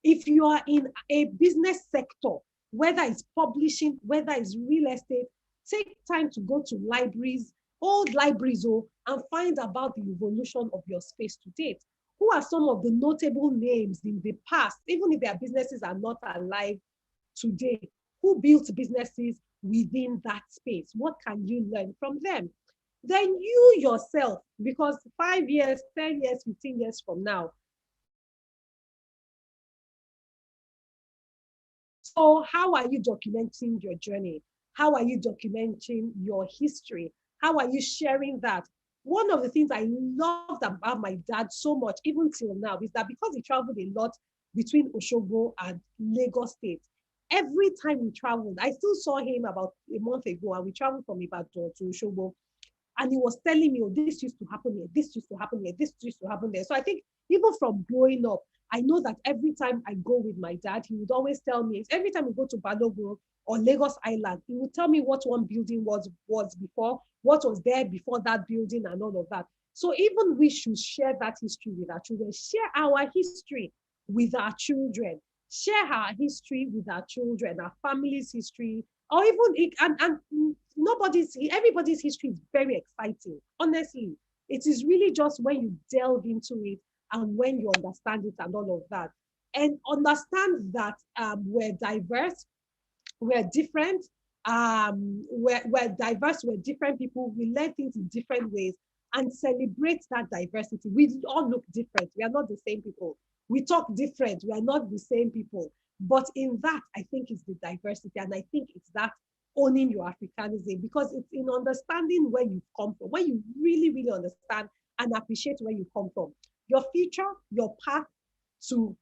If you are in a business sector, whether it's publishing, whether it's real estate, take time to go to libraries, old libraries, and find about the evolution of your space to date. Who are some of the notable names in the past, even if their businesses are not alive today, who built businesses within that space? What can you learn from them? Then you yourself, because 5 years, 10 years, 15 years from now. So how are you documenting your journey? How are you documenting your history? How are you sharing that? One of the things I loved about my dad so much, even till now, is that because he traveled a lot between Osogbo and Lagos State, every time we traveled, I still saw him about a month ago, and we traveled from Ibadan to Osogbo. And he was telling me, oh, this used to happen here, this used to happen here, this used to happen there. So I think even from growing up, I know that every time I go with my dad, he would always tell me, every time we go to Balogun or Lagos Island, he would tell me what one building was before, what was there before that building and all of that. So even we should share that history with our children, share our history with our children, share our history with our children, our family's history, or even, and everybody's history is very exciting. Honestly, it is really just when you delve into it and when you understand it and all of that. And understand that we're diverse, we're different, we're diverse, we're different people, we learn things in different ways, and celebrate that diversity. We all look different, we are not the same people. We talk different, we are not the same people. But in that, I think it's the diversity, and I think it's that owning your Africanism, because it's in understanding where you come from, when you really, really understand and appreciate where you come from. Your future, your path to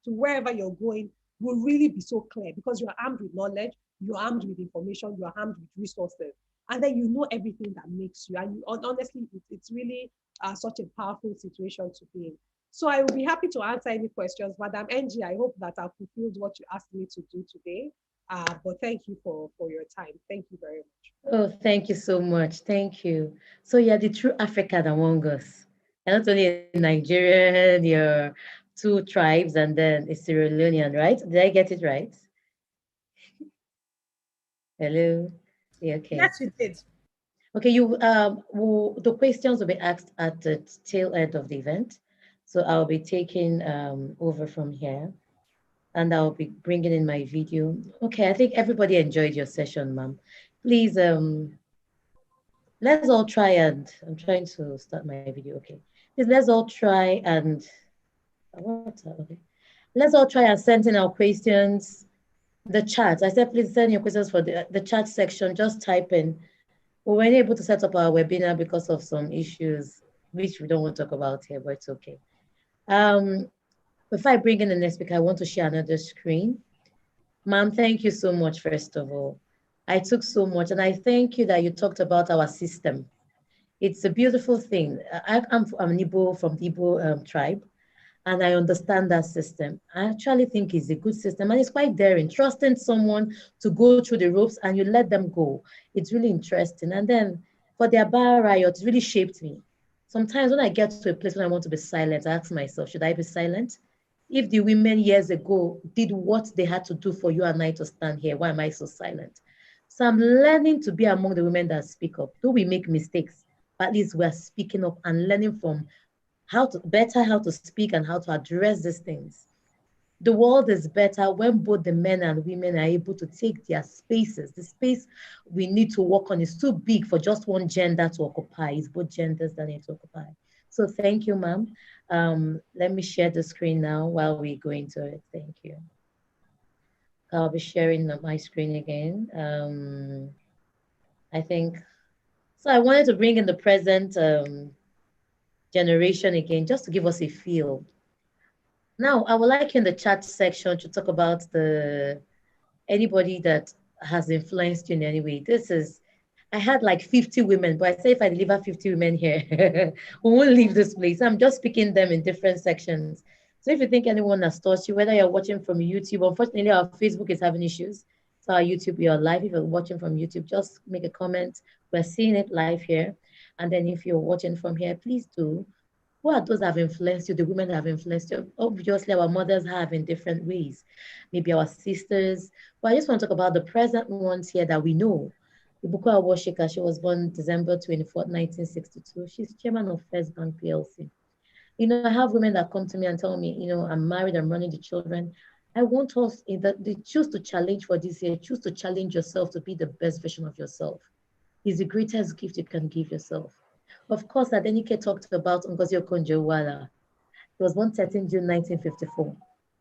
wherever you're going will really be so clear, because you're armed with knowledge, you're armed with information, you're armed with resources, and then you know everything that makes you. And honestly, it's really such a powerful situation to be in. So I will be happy to answer any questions. Madam NG, I hope that I've fulfilled what you asked me to do today. But thank you for your time. Thank you very much. Oh, thank you so much. Thank you. So you're the true African among us. You're not only a Nigerian, you're two tribes and then a Sierra Leonean, right? Did I get it right? Hello? Yeah, okay. Yes, you did. Okay, the questions will be asked at the tail end of the event. So I'll be taking over from here, and I'll be bringing in my video. Okay, I think everybody enjoyed your session, ma'am. Please, let's all try and, I'm trying to start my video, okay. Please, let's all try and, okay. Let's all try and send in our questions, the chat. I said, please send your questions for the chat section, just type in. We weren't able to set up our webinar because of some issues, which we don't want to talk about here, but it's okay. Before I bring in the next speaker, I want to share another screen. Ma'am, thank you so much, first of all. I took so much, and I thank you that you talked about our system. It's a beautiful thing. I'm Igbo from the Igbo tribe, and I understand that system. I actually think it's a good system, and it's quite daring, trusting someone to go through the ropes and you let them go. It's really interesting. And then for their bar riot, it really shaped me. Sometimes when I get to a place when I want to be silent, I ask myself, should I be silent? If the women years ago did what they had to do for you and I to stand here, why am I so silent? So I'm learning to be among the women that speak up. Though we make mistakes, at least we're speaking up and learning from how to speak and how to address these things. The world is better when both the men and women are able to take their spaces. The space we need to work on is too big for just one gender to occupy. It's both genders that need to occupy. So thank you, ma'am. Let me share the screen now while we go into it. Thank you. I'll be sharing my screen again. I think, so I wanted to bring in the present generation again, just to give us a feel. Now, I would like in the chat section to talk about anybody that has influenced you in any way. I had like 50 women, but I say if I deliver 50 women here, we won't leave this place. I'm just picking them in different sections. So if you think anyone has taught you, whether you're watching from YouTube, unfortunately our Facebook is having issues. So our YouTube, you're live. If you're watching from YouTube, just make a comment. We're seeing it live here. And then if you're watching from here, please do. Who are those that have influenced you, the women that have influenced you? Obviously, our mothers have in different ways. Maybe our sisters. But I just want to talk about the present ones here that we know. Ibuku Awashika, she was born December 24th, 1962. She's chairman of First Bank PLC. I have women that come to me and tell me, I'm married, I'm running the children. I want us in that they choose to challenge for this year, choose to challenge yourself to be the best version of yourself. Is the greatest gift you can give yourself. Of course, Adenike talked about Ngozi Okonjo-Iweala. He was born 13 June 1954,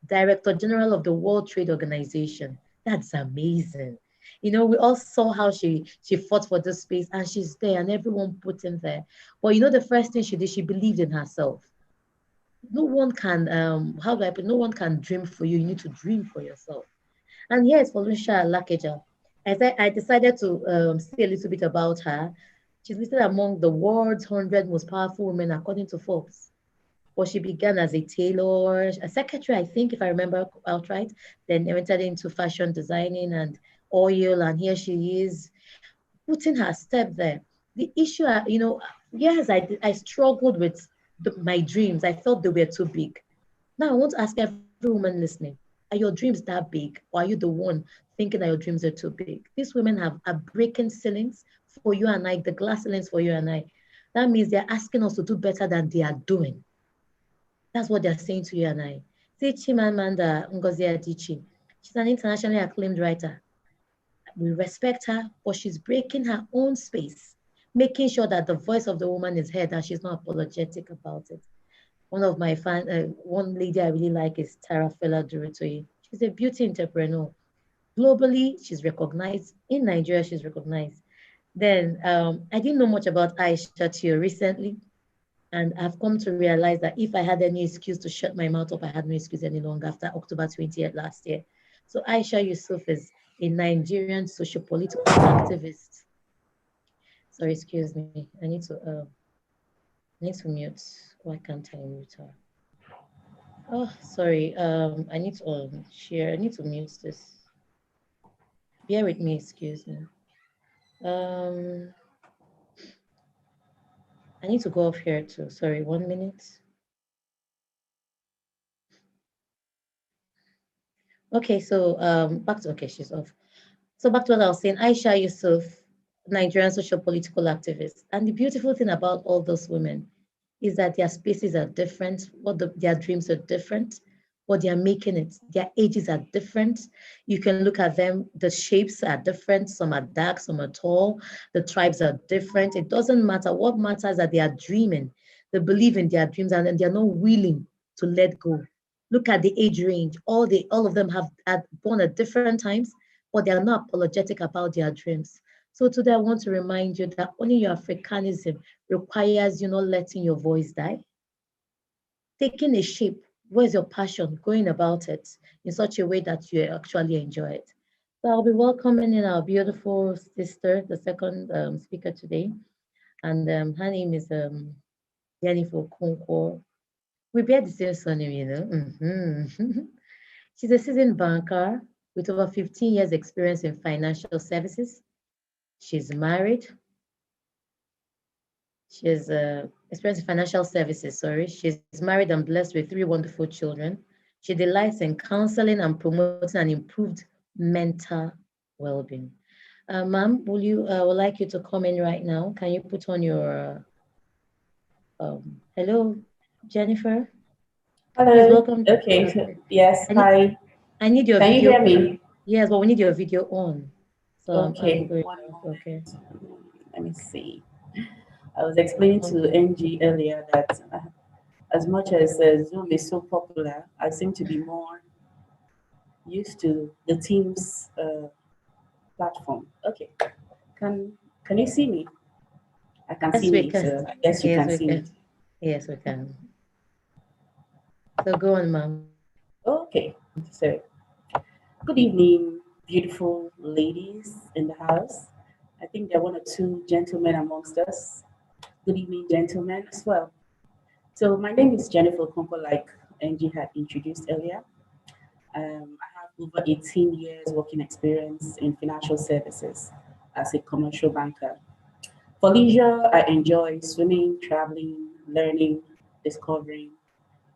Director General of the World Trade Organization. That's amazing. We all saw how she fought for this space, and she's there, and everyone put in there. But the first thing she did, she believed in herself. No one can, how do I put, no one can dream for you. You need to dream for yourself. And here is Felicia Lackey. I decided to say a little bit about her. She's listed among the world's 100 most powerful women according to Forbes. Well, she began as a tailor, a secretary, I think, if I remember outright. Then entered into fashion designing and oil, and here she is putting her step there. The issue, yes, I struggled with my dreams. I felt they were too big. Now I want to ask every woman listening, are your dreams that big, or are you the one thinking that your dreams are too big? These women are breaking ceilings for you and I, the glass ceilings for you and I. That means they're asking us to do better than they are doing. That's what they're saying to you and I. See Chimamanda Ngozi Adichie. She's an internationally acclaimed writer. We respect her, but she's breaking her own space, making sure that the voice of the woman is heard and she's not apologetic about it. One of my one lady I really like is Tara Fela Duritoye. She's a beauty entrepreneur. Globally, she's recognized. In Nigeria, she's recognized. Then I didn't know much about Aisha till recently. And I've come to realize that if I had any excuse to shut my mouth up, I had no excuse any longer after October 20th last year. So Aisha Yusuf is a Nigerian socio-political activist. Sorry, excuse me. I need to mute. Why can't I mute her? Oh, sorry. I need to share. I need to mute this. Bear with me, excuse me. I need to go off here too. Sorry, 1 minute. Okay, so back to, okay, she's off. So back to what I was saying, Aisha Yusuf, Nigerian social political activist. And the beautiful thing about all those women is that their spaces are different, their dreams are different, what they are making it. Their ages are different. You can look at them, the shapes are different. Some are dark, some are tall. The tribes are different. It doesn't matter. What matters is that they are dreaming. They believe in their dreams and they're not willing to let go. Look at the age range. All of them have born at different times, but they are not apologetic about their dreams. So today I want to remind you that owning your Africanism requires you not letting your voice die. Taking a shape, where's your passion, going about it in such a way that you actually enjoy it. So I'll be welcoming in our beautiful sister, the second speaker today. And her name is Jennifer Okonkwo. We bear the same surname, She's a seasoned banker with over 15 years experience in financial services. She's married. She has experience in financial services, sorry. She's married and blessed with 3 wonderful children. She delights in counseling and promoting an improved mental well-being. Ma'am, would like you to come in right now. Can you put on your, hello, Jennifer? Hello. Please welcome. Okay. Yes. Hi. I need your Can video. Can you hear me? Yes, but we need your video on. So okay. Okay. Let me see. I was explaining to NG earlier that as much as Zoom is so popular, I seem to be more used to the Teams platform. Okay. Can you see me? I can see me, so I guess you can see me. Yes, we can. So go on, ma'am. Okay. So good evening, beautiful ladies in the house. I think there are 1 or 2 gentlemen amongst us. Good evening, gentlemen, as well. So my name is Jennifer Okonkwo, like Angie had introduced earlier. I have over 18 years working experience in financial services as a commercial banker. For leisure, I enjoy swimming, traveling, learning, discovering,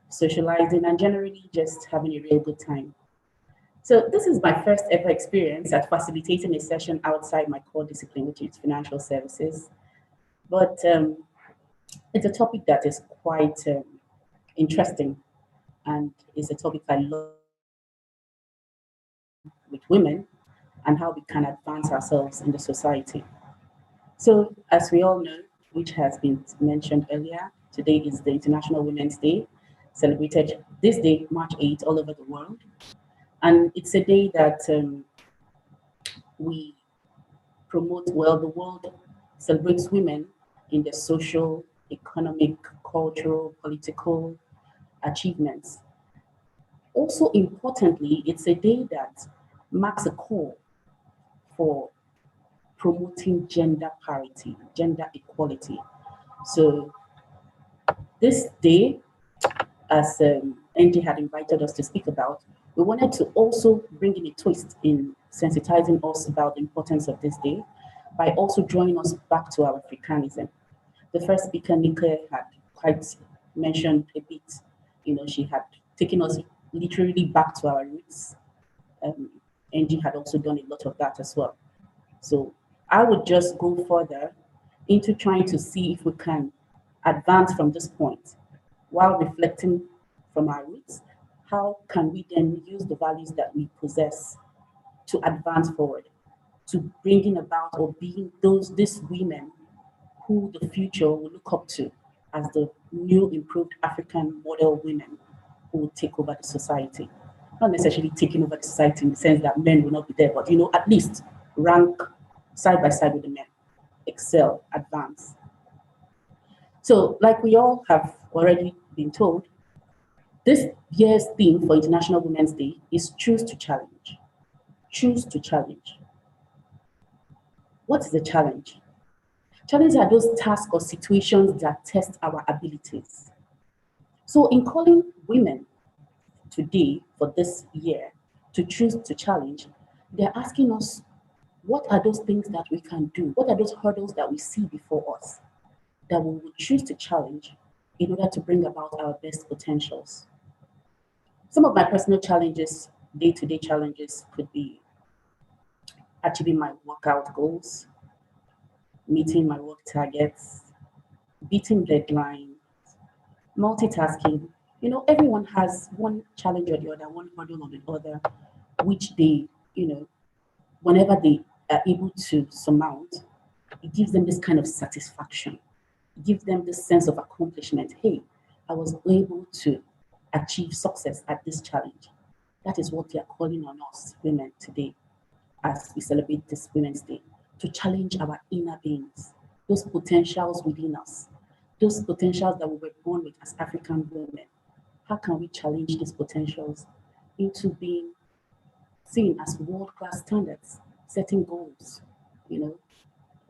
socializing, and generally just having a real good time. So this is my first ever experience at facilitating a session outside my core discipline, which is financial services. But it's a topic that is quite interesting, and it's a topic I love with women and how we can advance ourselves in the society. So, as we all know, which has been mentioned earlier, today is the International Women's Day, celebrated this day, March 8th, all over the world. And it's a day that we promote, well, the world celebrates women in their social, economic, cultural, political achievements. Also, importantly, it's a day that marks a call for promoting gender parity, gender equality. So, this day, as NG had invited us to speak about, we wanted to also bring in a twist in sensitizing us about the importance of this day by also drawing us back to our Africanism. The first speaker, Nika, had quite mentioned a bit, she had taken us literally back to our roots. NG had also done a lot of that as well. So I would just go further into trying to see if we can advance from this point while reflecting from our roots. How can we then use the values that we possess to advance forward, to bringing about or being these women who the future will look up to as the new improved African model women who will take over the society. Not necessarily taking over the society in the sense that men will not be there, but at least rank side by side with the men, excel, advance. So, like we all have already been told, this year's theme for International Women's Day is Choose to Challenge. Choose to challenge. What is a challenge? Challenges are those tasks or situations that test our abilities. So, in calling women today for this year to choose to challenge, they're asking us, what are those things that we can do? What are those hurdles that we see before us that we will choose to challenge in order to bring about our best potentials? Some of my personal challenges, day-to-day challenges, could be achieving my workout goals, meeting my work targets, beating deadlines, multitasking. Everyone has one challenge or the other, one hurdle or the other, which they, whenever they are able to surmount, it gives them this kind of satisfaction. It gives them this sense of accomplishment. Hey, I was able to achieve success at this challenge. That is what they are calling on us women today as we celebrate this Women's Day, to challenge our inner beings, those potentials within us, those potentials that we were born with as African women. How can we challenge these potentials into being seen as world-class standards, setting goals,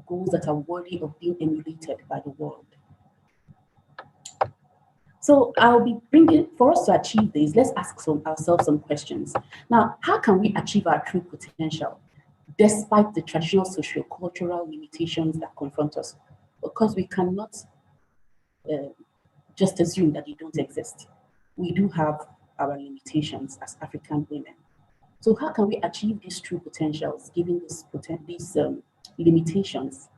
goals that are worthy of being emulated by the world? So I'll be bringing, for us to achieve this, let's ask ourselves some questions. Now, how can we achieve our true potential despite the traditional socio-cultural limitations that confront us? Because we cannot just assume that they don't exist. We do have our limitations as African women. So how can we achieve these true potentials given these limitations?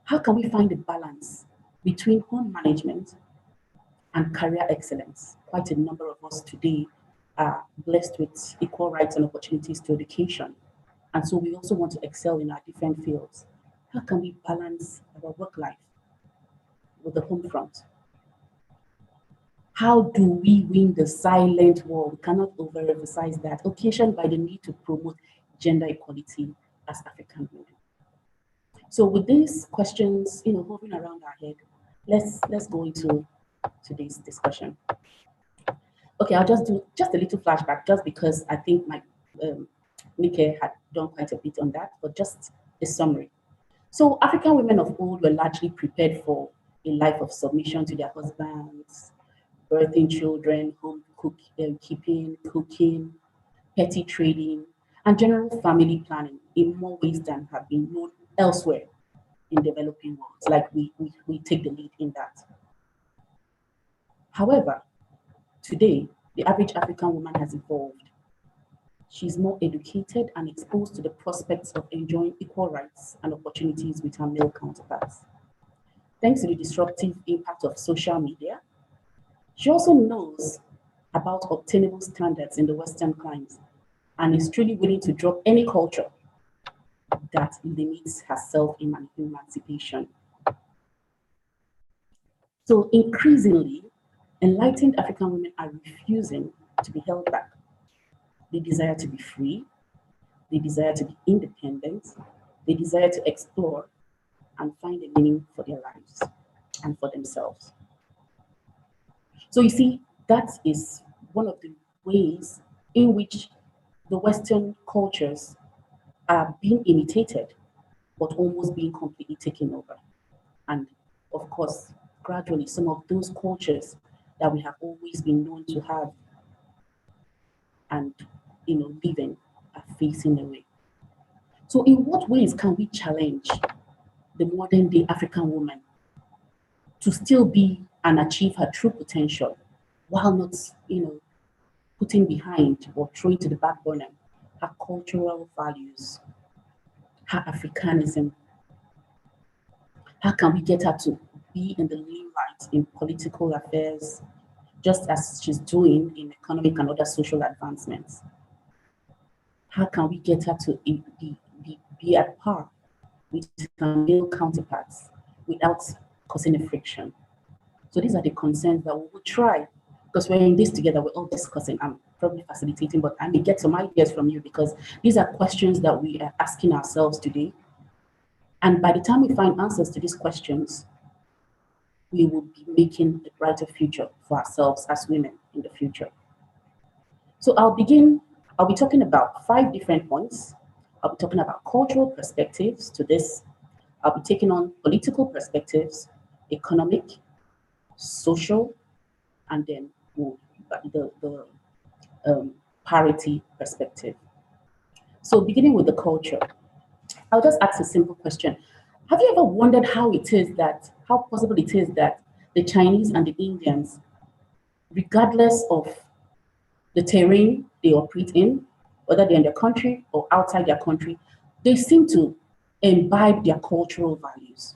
How can we find a balance between home management and career excellence? Quite a number of us today are blessed with equal rights and opportunities to education. And so we also want to excel in our different fields. How can we balance our work life with the home front? How do we win the silent war? We cannot overemphasize that, occasioned by the need to promote gender equality as African women. So with these questions, hovering around our head, let's go into today's discussion. Okay, I'll just do just a little flashback, just because I think my Nike had done quite a bit on that, but just a summary. So African women of old were largely prepared for a life of submission to their husbands, birthing children, home keeping, cooking, petty trading, and general family planning in more ways than have been known elsewhere in developing worlds. Like we take the lead in that. However, today, the average African woman has evolved. She's more educated and exposed to the prospects of enjoying equal rights and opportunities with her male counterparts. Thanks to the disruptive impact of social media, She also knows about obtainable standards in the Western climes and is truly willing to drop any culture that limits her self-emancipation. So increasingly, enlightened African women are refusing to be held back. They desire to be free, they desire to be independent, they desire to explore and find a meaning for their lives and for themselves. So you see, that is one of the ways in which the Western cultures are being imitated, but almost being completely taken over. And of course, gradually, some of those cultures that we have always been known to have and living are facing away. So, in what ways can we challenge the modern day African woman to still be and achieve her true potential while not, putting behind or throwing to the back burner her cultural values, her Africanism? How can we get her to be in the limelight in political affairs, just as she's doing in economic and other social advancements? How can we get her to be at par with her male counterparts without causing a friction? So these are the concerns that we will try, because we're in this together, we're all discussing. I'm probably facilitating, but I may get some ideas from you, because these are questions that we are asking ourselves today. And by the time we find answers to these questions, we will be making a brighter future for ourselves as women in the future. So I'll be talking about 5 different points. I'll be talking about cultural perspectives to this. I'll be taking on political perspectives, economic, social, and then the parity perspective. So beginning with the culture, I'll just ask a simple question. Have you ever wondered how possible it is that the Chinese and the Indians, regardless of the terrain they operate in, whether they're in their country or outside their country, they seem to imbibe their cultural values?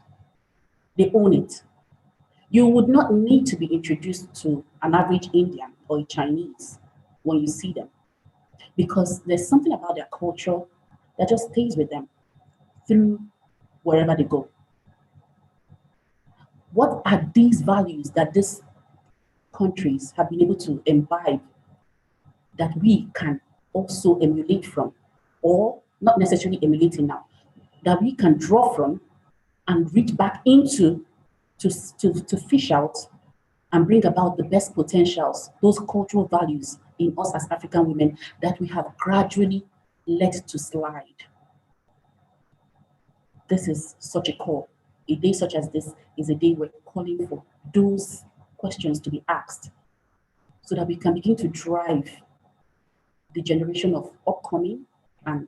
They own it. You would not need to be introduced to an average Indian or a Chinese when you see them, because there's something about their culture that just stays with them through wherever they go. What are these values that these countries have been able to imbibe that we can also emulate from, or not necessarily emulating now, that we can draw from and reach back into to fish out and bring about the best potentials, those cultural values in us as African women that we have gradually let to slide? This is such a call. A day such as this is a day we're calling for those questions to be asked, so that we can begin to drive the generation of upcoming women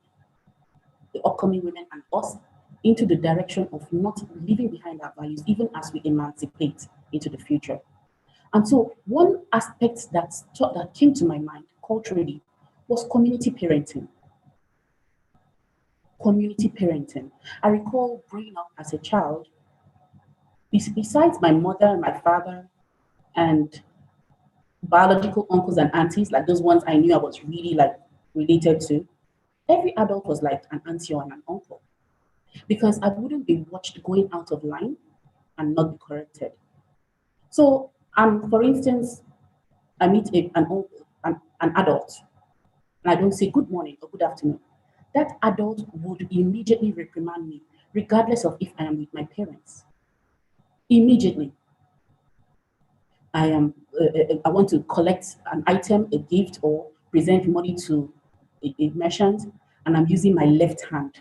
and us into the direction of not leaving behind our values, even as we emancipate into the future. And so one aspect that came to my mind culturally was community parenting. Community parenting. I recall growing up as a child, besides my mother and my father and biological uncles and aunties, like those ones I knew I was really related to, every adult was like an auntie or an uncle, because I wouldn't be watched going out of line and not be corrected. So, for instance, I meet an uncle, an adult, and I don't say good morning or good afternoon. That adult would immediately reprimand me, regardless of if I am with my parents. Immediately. I want to collect an item, a gift, or present money to a merchant, and I'm using my left hand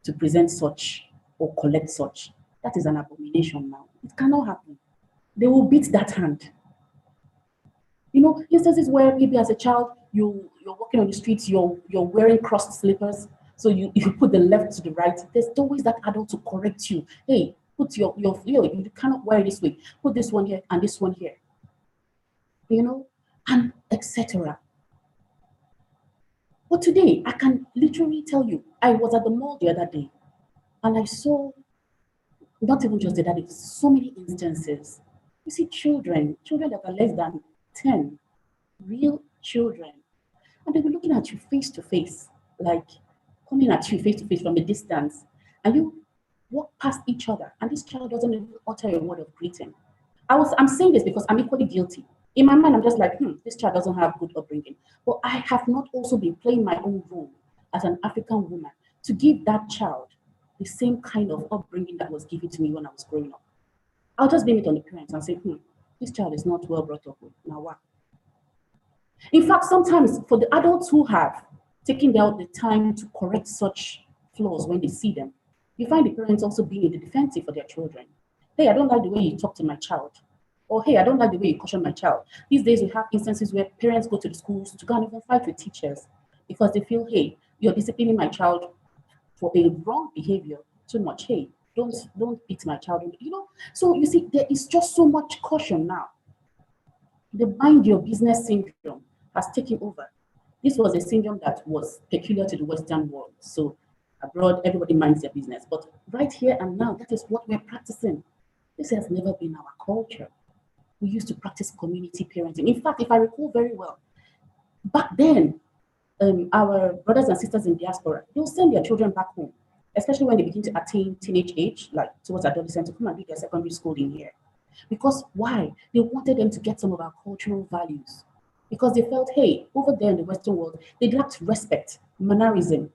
to present such or collect such. That is an abomination now. It cannot happen. They will beat that hand. Instances where maybe as a child, you're walking on the streets, you're wearing crossed slippers. So you put the left to the right, there's always that adult to correct you. Hey, put you cannot wear it this way. Put this one here and this one here. And etc. But today, I can literally tell you, I was at the mall the other day, and I saw, not even just the other day, so many instances You see children that are less than 10, real children, and they'll be looking at you face to face, like coming at you face to face from a distance, and you walk past each other, and this child doesn't even utter a word of greeting. I'm saying this because I'm equally guilty. In my mind, I'm just like, this child doesn't have good upbringing. But I have not also been playing my own role as an African woman to give that child the same kind of upbringing that was given to me when I was growing up. I'll just blame it on the parents and say, this child is not well brought up. Now what? In fact, sometimes for the adults who have taken out the time to correct such flaws when they see them, you find the parents also being in the defensive for their children. Hey, I don't like the way you talk to my child. Or hey, I don't like the way you caution my child. These days we have instances where parents go to the schools to go and even fight with teachers because they feel, hey, you're disciplining my child for a wrong behavior too much. Hey, don't beat my child. So you see, there is just so much caution now. The mind your business syndrome has taken over. This was a syndrome that was peculiar to the Western world. So abroad, everybody minds their business. But right here and now, that is what we're practicing. This has never been our culture. We used to practice community parenting. In fact, if I recall very well, back then, our brothers and sisters in diaspora, they'll send their children back home, especially when they begin to attain teenage age, like towards adolescence, to come and do their secondary schooling here. Because why? They wanted them to get some of our cultural values. Because they felt, hey, over there in the Western world, they lacked respect, mannerism,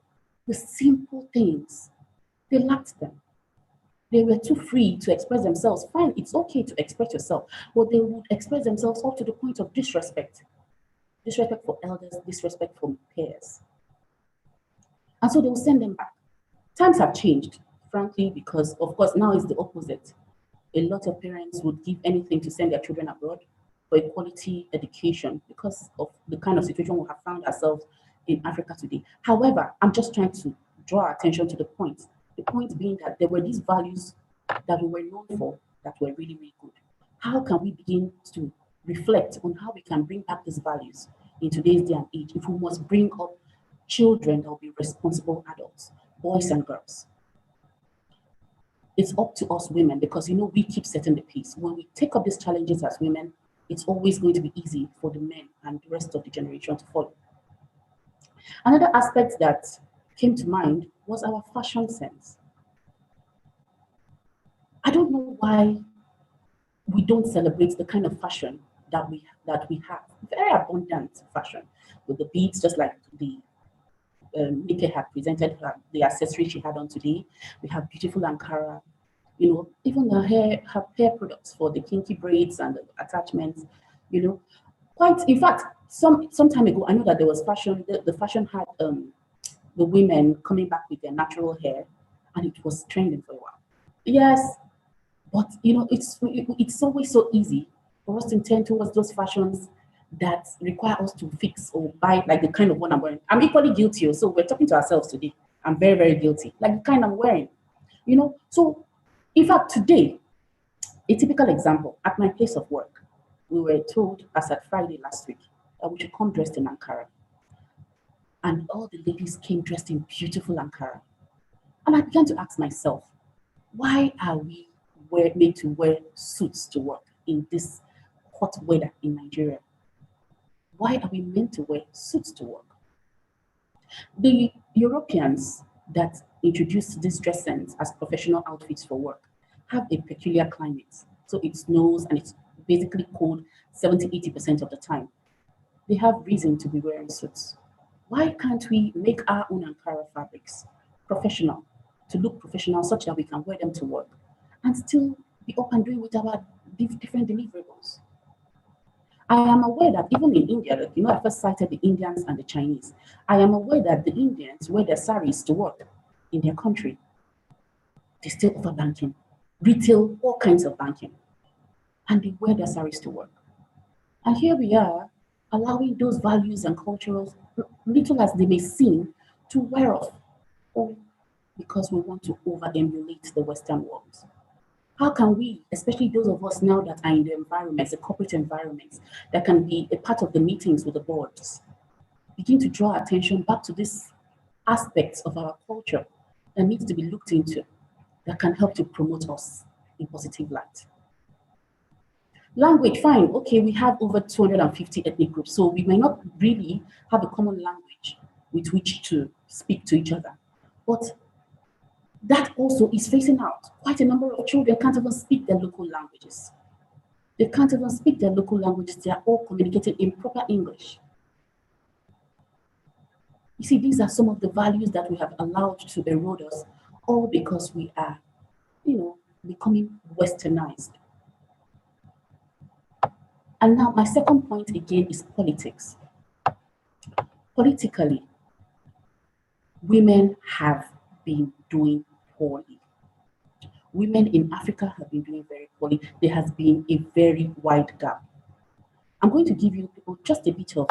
the simple things. They lacked them. They were too free to express themselves. Fine, it's okay to express yourself, but they would express themselves up to the point of disrespect. Disrespect for elders, disrespect for peers. And so they will send them back. Times have changed, frankly, because of course now it's the opposite. A lot of parents would give anything to send their children abroad for a quality education because of the kind of situation we have found ourselves in Africa today. However, I'm just trying to draw attention to the point. The point being that there were these values that we were known for that were really, really good. How can we begin to reflect on how we can bring back these values in today's day and age if we must bring up children that will be responsible adults, boys and girls? It's up to us women because we keep setting the pace. When we take up these challenges as women, it's always going to be easy for the men and the rest of the generation to follow. Another aspect that came to mind was our fashion sense. I don't know why we don't celebrate the kind of fashion that we have. Very abundant fashion with the beads, just like the Nika had presented the accessory she had on today. We have beautiful Ankara, even her hair products for the kinky braids and the attachments, Quite, in fact, some time ago, I know that there was fashion, the fashion had the women coming back with their natural hair, and it was trending for a while. Yes, but it's always so easy for us to turn towards those fashions that require us to fix or buy like the kind of one I'm wearing. I'm equally guilty, so we're talking to ourselves today. I'm very, very guilty, like the kind I'm wearing. So in fact, today, a typical example, at my place of work, we were told as at Friday last week that we should come dressed in Ankara. And all the ladies came dressed in beautiful Ankara. And I began to ask myself, why are we made to wear suits to work in this hot weather in Nigeria? Why are we meant to wear suits to work? The Europeans that introduced these dress sense as professional outfits for work have a peculiar climate. So it snows and it's basically cold 70-80% of the time. They have reason to be wearing suits. Why can't we make our own Ankara fabrics professional, to look professional such that we can wear them to work and still be up and doing with our different deliverables? I am aware that even in India, I first cited the Indians and the Chinese. I am aware that the Indians wear their saris to work in their country. They still offer banking, retail, all kinds of banking, and they wear their saris to work. And here we are, allowing those values and cultures, little as they may seem, to wear off, all because we want to over-emulate the Western world. How can we, especially those of us now that are in the environments, the corporate environments, that can be a part of the meetings with the boards, begin to draw attention back to these aspects of our culture that needs to be looked into, that can help to promote us in positive light? Language, fine. Okay, we have over 250 ethnic groups, so we may not really have a common language with which to speak to each other. But that also is facing out. Quite a number of children can't even speak their local languages. They can't even speak their local languages. They are all communicating in proper English. You see, these are some of the values that we have allowed to erode us, all because we are, becoming westernized. And now my second point again is politics. Politically, women have been doing poorly. Women in Africa have been doing very poorly. There has been a very wide gap. I'm going to give you people just a bit of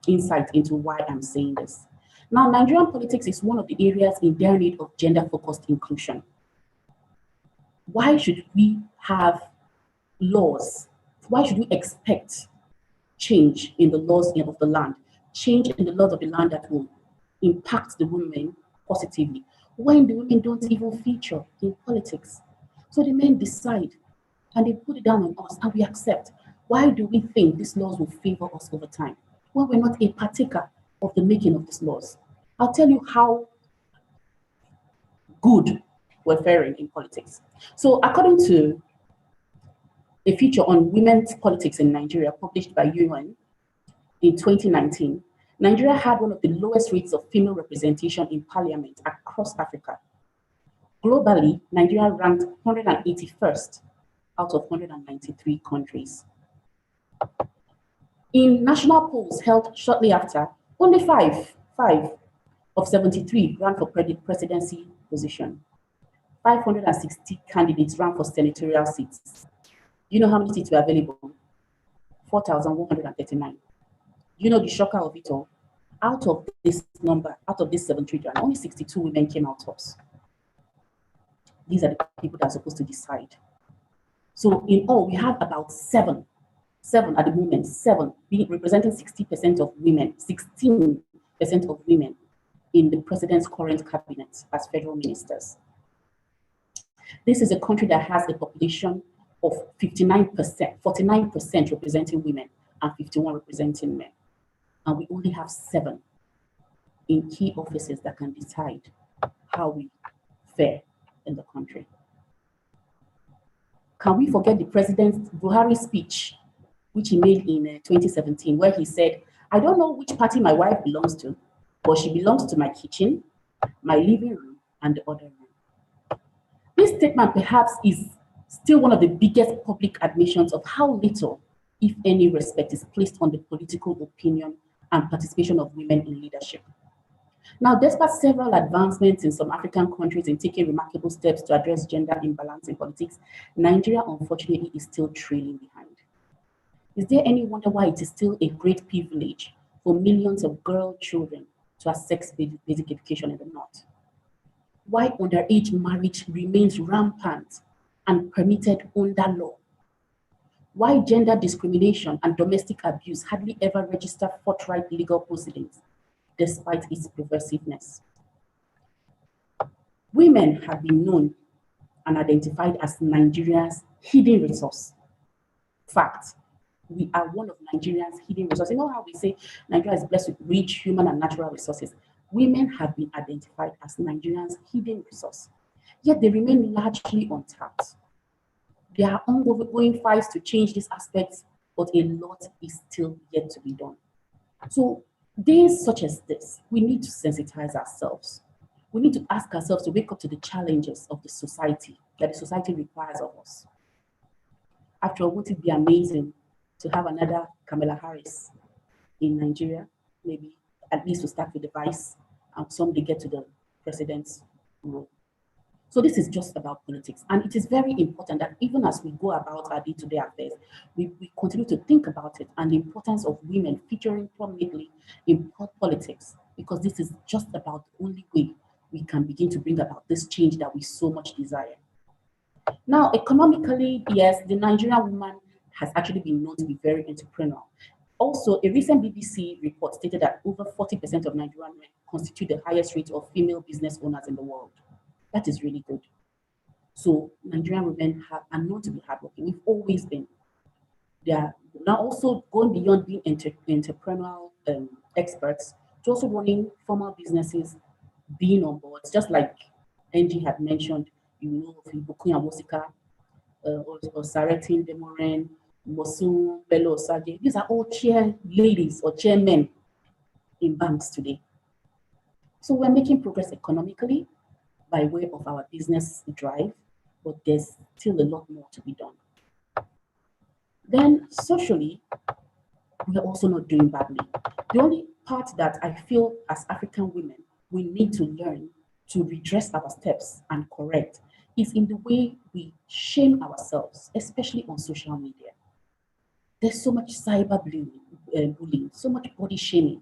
insight into why I'm saying this. Now, Nigerian politics is one of the areas in dire need of gender-focused inclusion. Why should we have laws? Why should we expect change in the laws of the land, change in the laws of the land that will impact the women positively, when the women don't even feature in politics? So the men decide and they put it down on us and we accept. Why do we think these laws will favor us over time when we're not a partaker of the making of these laws? I'll tell you how good we're faring in politics. So according to a feature on women's politics in Nigeria published by UN in 2019, Nigeria had one of the lowest rates of female representation in parliament across Africa. Globally, Nigeria ranked 181st out of 193 countries. In national polls held shortly after, only five of 73 ran for presidency position. 560 candidates ran for senatorial seats. You know how many seats were available? 4,139. You know the shocker of it all? Out of this number, out of this 73, only 62 women came out tops. These are the people that are supposed to decide. So in all, we have about seven at the moment, representing 60% of women, 16% of women in the president's current cabinet as federal ministers. This is a country that has a population of 59%, 49% representing women and 51% representing men. And we only have 7 in key offices that can decide how we fare in the country. Can we forget the President Buhari speech, which he made in 2017, where he said, I don't know which party my wife belongs to, but she belongs to my kitchen, my living room, and the other room. This statement perhaps is still one of the biggest public admissions of how little, if any, respect is placed on the political opinion and participation of women in leadership. Now, despite several advancements in some African countries in taking remarkable steps to address gender imbalance in politics, Nigeria, unfortunately, is still trailing behind. Is there any wonder why it is still a great privilege for millions of girl children to have sex-basic education in the North? Why underage marriage remains rampant and permitted under law? Why gender discrimination and domestic abuse hardly ever register forthright legal proceedings, despite its pervasiveness? Women have been known and identified as Nigeria's hidden resource. Fact, we are one of Nigeria's hidden resources. You know how we say Nigeria is blessed with rich human and natural resources? Women have been identified as Nigeria's hidden resource, yet they remain largely untapped. There are ongoing fights to change these aspects, but a lot is still yet to be done. So days such as this, we need to sensitize ourselves. We need to ask ourselves to wake up to the challenges of the society, that the society requires of us. After all, would it be amazing to have another Kamala Harris in Nigeria? Maybe at least to start with the vice and someday get to the president's role. So this is just about politics. And it is very important that even as we go about our day-to-day affairs, we continue to think about it and the importance of women featuring prominently in politics, because this is just about the only way we can begin to bring about this change that we so much desire. Now, economically, yes, the Nigerian woman has actually been known to be very entrepreneurial. Also, a recent BBC report stated that over 40% of Nigerian men constitute the highest rate of female business owners in the world. That is really good. So Nigerian women are known to be hardworking. We've always been. They are now also going beyond being entrepreneurial experts to also running formal businesses, being on boards, just like NG had mentioned, you know, of Ibukunya Wosika, or Saretin Demoren, Mosun, Bello Sage. These are all chair ladies or chairmen in banks today. So we're making progress economically by way of our business drive, but there's still a lot more to be done. Then socially, we're also not doing badly. The only part that I feel as African women, we need to learn to redress our steps and correct is in the way we shame ourselves, especially on social media. There's so much cyber bullying, so much body shaming.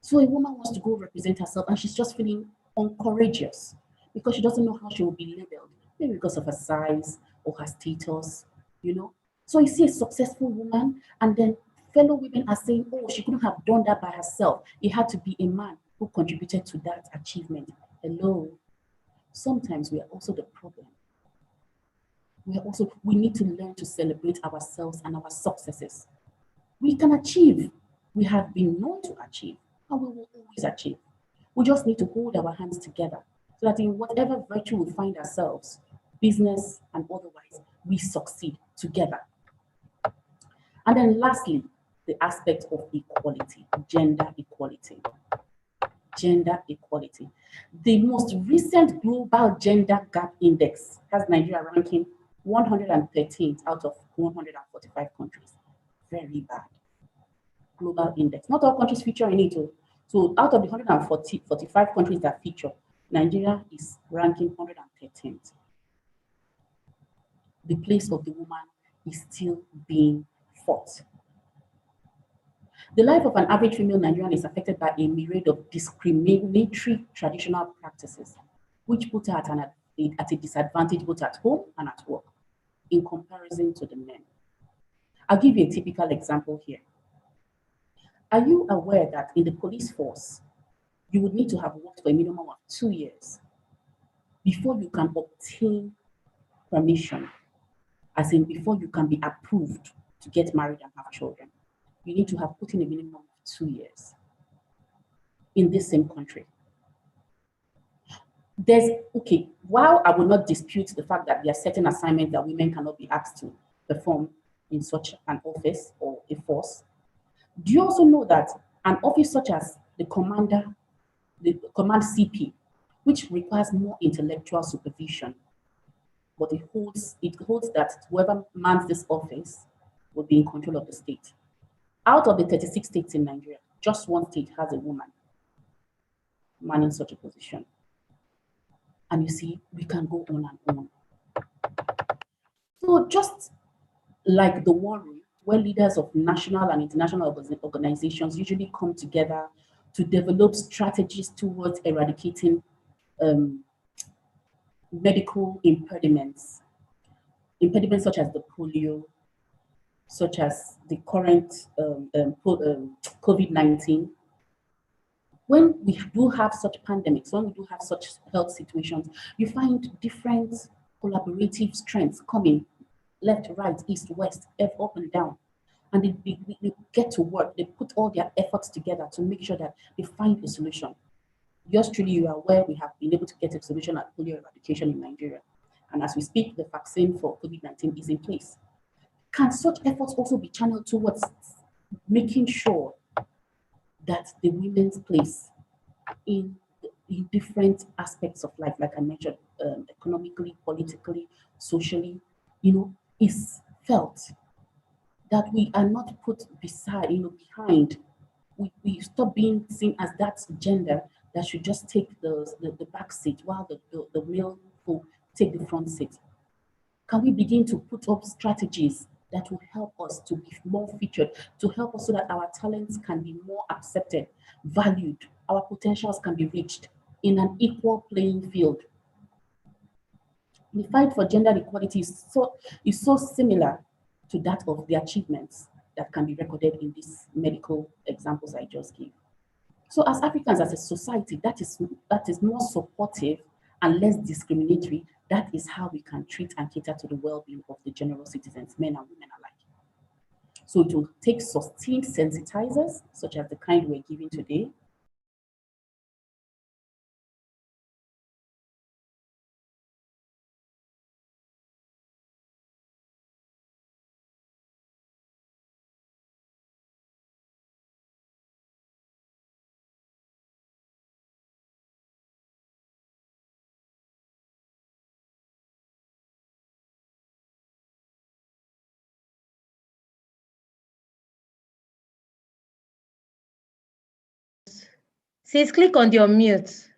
So a woman wants to go represent herself and she's just feeling uncourageous because she doesn't know how she will be labeled, maybe because of her size or her status, you know. So you see a successful woman and then fellow women are saying, oh, she couldn't have done that by herself. It had to be a man who contributed to that achievement. Hello. Sometimes we are also the problem. We need to learn to celebrate ourselves and our successes. We can achieve. We have been known to achieve, and we will always achieve. We just need to hold our hands together so that in whatever virtue we find ourselves, business and otherwise, we succeed together. And then lastly, the aspect of equality, gender equality. Gender equality. The most recent Global Gender Gap Index has Nigeria ranking 113th out of 145 countries. Very bad. Global index. Not all countries feature in it. So out of the 145 countries that feature, Nigeria is ranking 113th. The place of the woman is still being fought. The life of an average female Nigerian is affected by a myriad of discriminatory traditional practices, which put her at a disadvantage both at home and at work in comparison to the men. I'll give you a typical example here. Are you aware that in the police force, you would need to have worked for a minimum of 2 years before you can obtain permission, as in before you can be approved to get married and have children? You need to have put in a minimum of 2 years in this same country. While I will not dispute the fact that there are certain assignments that women cannot be asked to perform in such an office or a force, do you also know that an office such as the command CP, which requires more intellectual supervision, but it holds that whoever mans this office will be in control of the state. Out of the 36 states in Nigeria, just one state has a woman manning such a position. And you see, we can go on and on. So just like the war room, where leaders of national and international organizations usually come together to develop strategies towards eradicating medical impediments such as the polio, such as the current COVID-19. When we do have such pandemics, when we do have such health situations, you find different collaborative strengths coming left, right, east, west, up and down. And they get to work, they put all their efforts together to make sure that they find a solution. Yours truly, you are aware we have been able to get a solution at polio eradication in Nigeria. And as we speak, the vaccine for COVID-19 is in place. Can such efforts also be channeled towards making sure that the women's place in different aspects of life, like I mentioned, economically, politically, socially, is felt? That we are not put behind. We stop being seen as that gender that should just take the back seat while the male folk take the front seat. Can we begin to put up strategies that will help us to be more featured, to help us so that our talents can be more accepted, valued, our potentials can be reached in an equal playing field? The fight for gender equality is so similar to that of the achievements that can be recorded in these medical examples I just gave. So as Africans, as a society that is more supportive and less discriminatory, that is how we can treat and cater to the well-being of the general citizens, men and women alike. So it will take sustained sensitizers, such as the kind we're giving today. Says click on the unmute.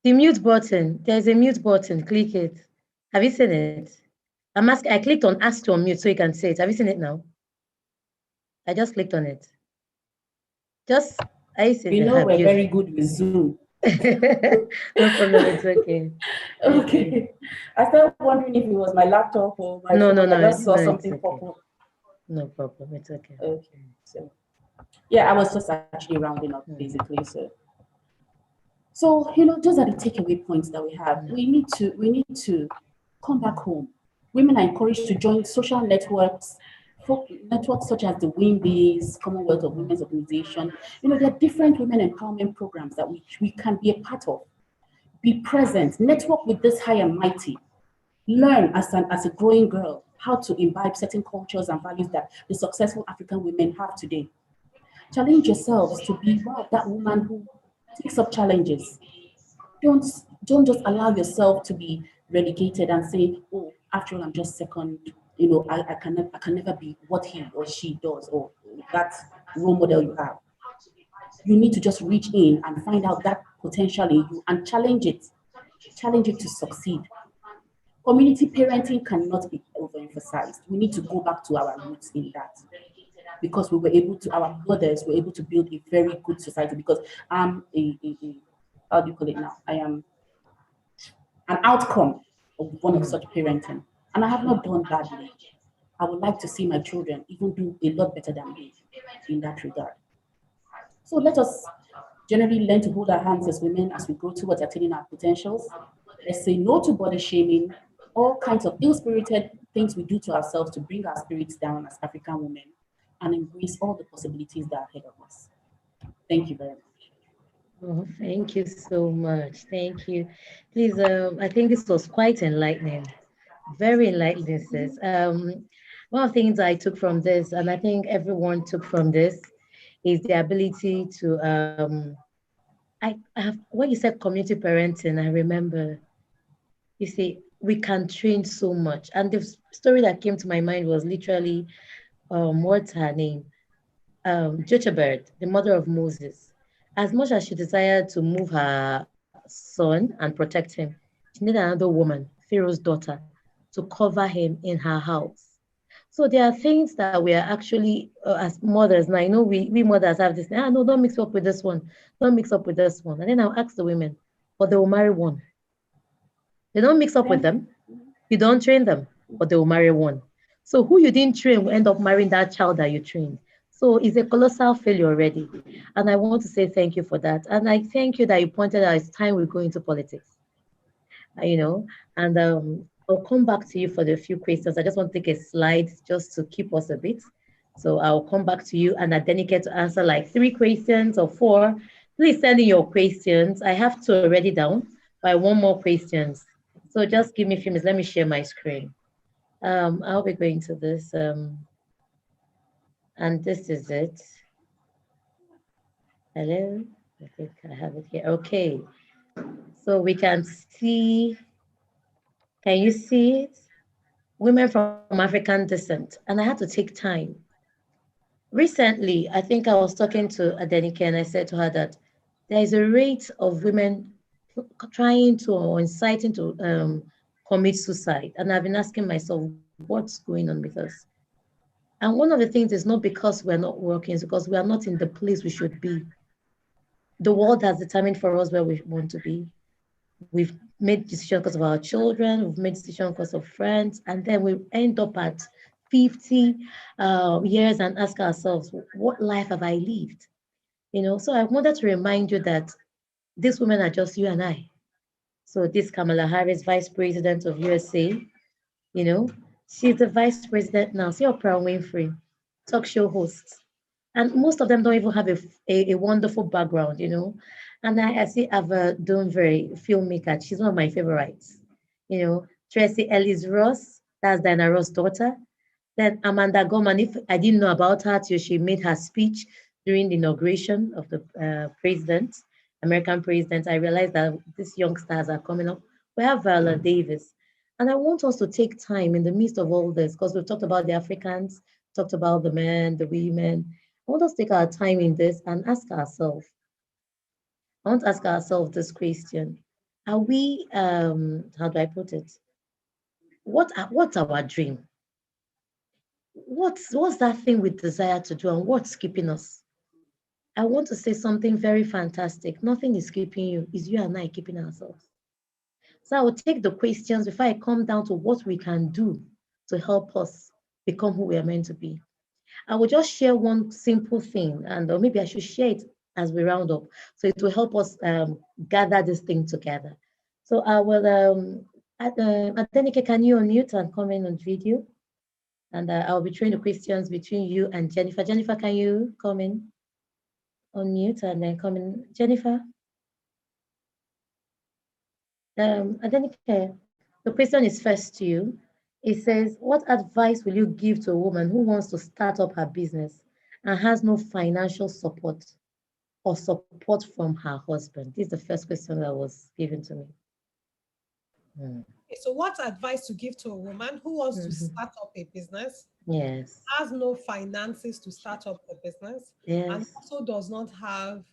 The mute button. There's a mute button. Click it. Have you seen it? I clicked on ask to unmute so you can say it. Have you seen it now? I just clicked on it. I see We know we're very good with Zoom. No problem, it's okay. Okay. I started wondering if it was my laptop or my phone. I just saw something pop up. No problem, it's okay. Okay. So yeah, I was just actually rounding up basically. So those are the takeaway points that we have. We need to come back home. Women are encouraged to join social networks such as the WIMBYs, Commonwealth of Women's Organization. There are different women empowerment programs that we can be a part of. Be present, network with this high and mighty. Learn as a growing girl how to imbibe certain cultures and values that the successful African women have today. Challenge yourselves to be more of that woman who takes up challenges. Don't just allow yourself to be relegated and say, oh, after all, I'm just second. I can never be what he or she does, or that role model you have. You need to just reach in and find out that potential in you and challenge it to succeed. Community parenting cannot be overemphasized. We need to go back to our roots in that, because our mothers were able to build a very good society. Because I'm how do you call it now? I am an outcome of one of such parenting, and I have not done badly. I would like to see my children even do a lot better than me in that regard. So let us generally learn to hold our hands as women as we grow towards attaining our potentials. Let's say no to body shaming, all kinds of ill-spirited things we do to ourselves to bring our spirits down as African women, and embrace all the possibilities that are ahead of us. Thank you very much. Oh, thank you so much. Thank you. Please, I think this was quite enlightening. Very enlightening, sis. One of the things I took from this, and I think everyone took from this, is the ability to, I have, when you said community parenting, I remember, you see, we can train so much. And the story that came to my mind was literally, what's her name? Jochebed, the mother of Moses. As much as she desired to move her son and protect him, she needed another woman, Pharaoh's daughter, to cover him in her house. So there are things that we are actually, as mothers, now, we mothers have this, no, don't mix up with this one. Don't mix up with this one. And then I'll ask the women, but they will marry one. They don't mix up with them. You don't train them, but they will marry one. So who you didn't train will end up marrying that child that you trained. So it's a colossal failure already. And I want to say thank you for that. And I thank you that you pointed out it's time we go into politics. And I'll come back to you for the few questions. I just want to take a slide just to keep us a bit. So I'll come back to you and Adenike to answer like 3 questions or 4. Please send in your questions. I have 2 already down, but I want more questions. So just give me a few minutes. Let me share my screen. I'll be going to this. And this is it. Hello, I think I have it here. Okay, so we can see, can you see it? Women from African descent, and I had to take time. Recently, I think I was talking to Adenike and I said to her that there is a rate of women trying to or inciting to commit suicide. And I've been asking myself, what's going on with us? And one of the things is not because we're not working, it's because we are not in the place we should be. The world has determined for us where we want to be. We've made decisions because of our children, we've made decisions because of friends, and then we end up at 50 years and ask ourselves, what life have I lived? So I wanted to remind you that these women are just you and I. So this Kamala Harris, Vice President of USA, she's the Vice President now. See Oprah Winfrey. talk show hosts. And most of them don't even have a wonderful background, And I see Ava Dunbury, filmmaker. She's one of my favorites. Tracy Ellis Ross, that's Diana Ross' daughter. Then Amanda Gorman, if I didn't know about her till she made her speech during the inauguration of the president, American president, I realized that these young stars are coming up. We have Viola Davis. And I want us to take time in the midst of all this, because we've talked about the Africans, talked about the men, the women. I want us to take our time in this and ask ourselves. I want to ask ourselves this question. Are we, how do I put it? What's our dream? What's that thing we desire to do and what's keeping us? I want to say something very fantastic. Nothing is keeping you, it's you and I keeping ourselves. So I will take the questions before I come down to what we can do to help us become who we are meant to be. I will just share one simple thing, and or maybe I should share it as we round up, so it will help us gather this thing together. So I will, Adenike, can you unmute and comment on video? And I'll be throwing the questions between you and Jennifer. Jennifer, can you come in, unmute, and then come in? Jennifer? Adenike, the question is first to you. It says, what advice will you give to a woman who wants to start up her business and has no financial support or support from her husband? This is the first question that was given to me. Okay, so what advice to give to a woman who wants to start up a business, Yes. has no finances to start up a business, and Yes. also does not have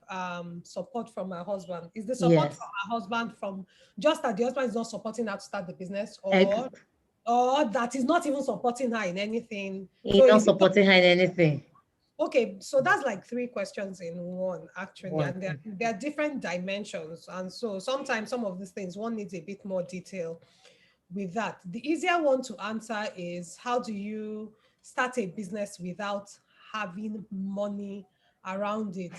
support from her husband? Is the support Yes. from her husband from just that the husband is not supporting her to start the business, Ex- or that is not even supporting her in anything? He's So not is it supporting her in anything. okay? So that's like three questions in one, actually, One. and there are different dimensions, and so sometimes some of these things one needs a bit more detail with that. The easier one to answer is, how do you start a business without having money around it?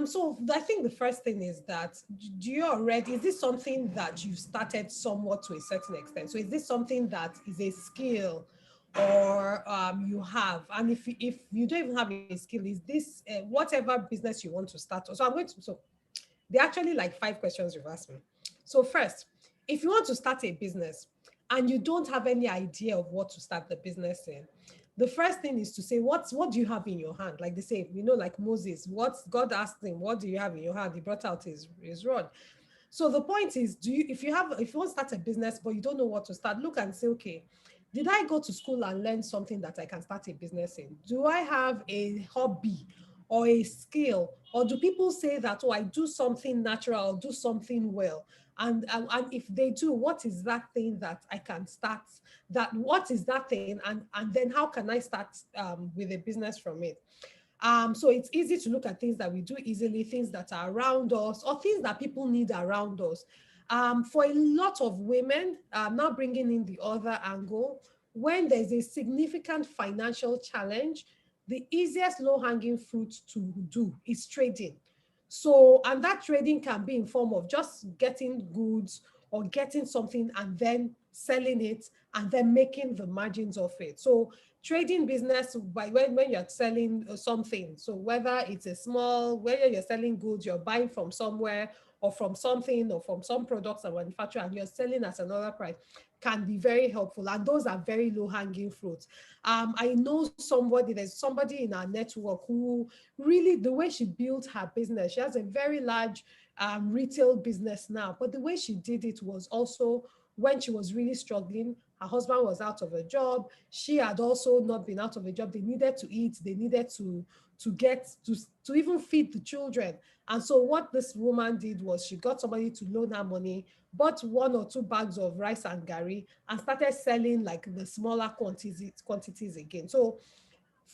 So I think the first thing is that, is this something that you've started somewhat to a certain extent? So is this something that is a skill, or you have? And if you don't even have a skill, is this whatever business you want to start? So there are actually like 5 questions you've asked me. So first, if you want to start a business and you don't have any idea of what to start the business in, the first thing is to say, what do you have in your hand? Like they say, like Moses, what God asked him, what do you have in your hand? He brought out his rod. So the point is, if you want to start a business but you don't know what to start, look and say, okay, did I go to school and learn something that I can start a business in? Do I have a hobby or a skill? Or do people say that, oh, I do something natural, I'll do something well? And if they do, what is that thing that I can start? What is that thing? And then how can I start with a business from it? So it's easy to look at things that we do easily, things that are around us, or things that people need around us. For a lot of women, now bringing in the other angle, when there's a significant financial challenge, the easiest low-hanging fruit to do is trading. So, and that trading can be in form of just getting goods or getting something and then selling it and then making the margins of it. So trading business, by when you're selling something, so whether you're selling goods, you're buying from somewhere or from something or from some products or manufacturer, and you're selling at another price, can be very helpful. And those are very low hanging fruits. I know there's somebody in our network who really, the way she built her business, she has a very large retail business now, but the way she did it was also when she was really struggling. Her husband was out of a job. She had also not been out of a job. They needed to eat. They needed to even feed the children. And so what this woman did was she got somebody to loan her money, bought 1 or 2 bags of rice and gari, and started selling like the smaller quantities again. So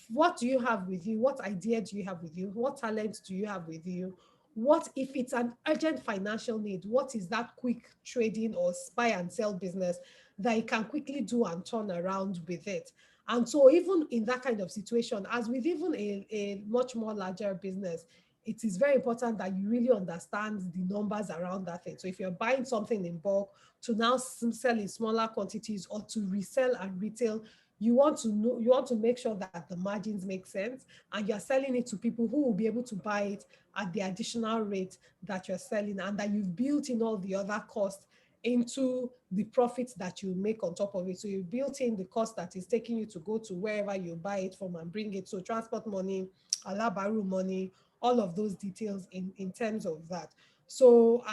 what do you have with you? What idea do you have with you? What talent do you have with you? What if it's an urgent financial need? What is that quick trading or buy and sell business that you can quickly do and turn around with it? And so even in that kind of situation, as with even a much more larger business, it is very important that you really understand the numbers around that thing. So if you're buying something in bulk to now sell in smaller quantities or to resell and retail, you want to know, you want to make sure that the margins make sense, and you're selling it to people who will be able to buy it at the additional rate that you're selling, and that you've built in all the other costs into the profits that you make on top of it. So you built in the cost that is taking you to go to wherever you buy it from and bring it. So transport money, alabaru money, all of those details in terms of that. So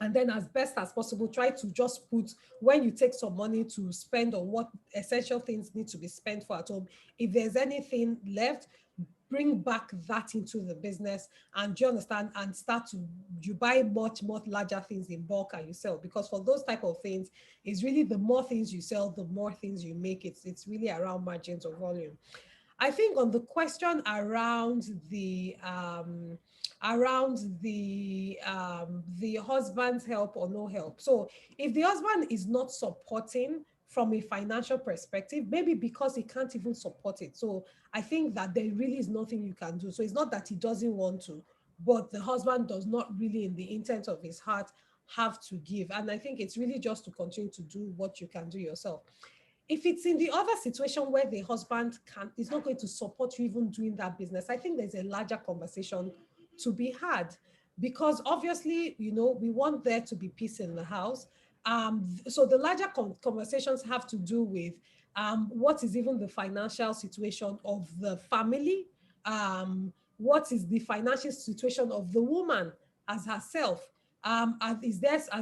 and then as best as possible, try to just put, when you take some money to spend on what essential things need to be spent for at home, if there's anything left, bring back that into the business, and do you understand, and start to, you buy much larger things in bulk and you sell, because for those type of things, it's really the more things you sell, the more things you make. It's really around margins or volume. I think on the question around the husband's help or no help. So if the husband is not supporting from a financial perspective, maybe because he can't even support it. So I think that there really is nothing you can do. So it's not that he doesn't want to, but the husband does not really, in the intent of his heart, have to give. And I think it's really just to continue to do what you can do yourself. If it's in the other situation where the husband is not going to support you even doing that business, I think there's a larger conversation to be had, because obviously, you know, we want there to be peace in the house. So the larger conversations have to do with what is even the financial situation of the family, what is the financial situation of the woman as herself. Are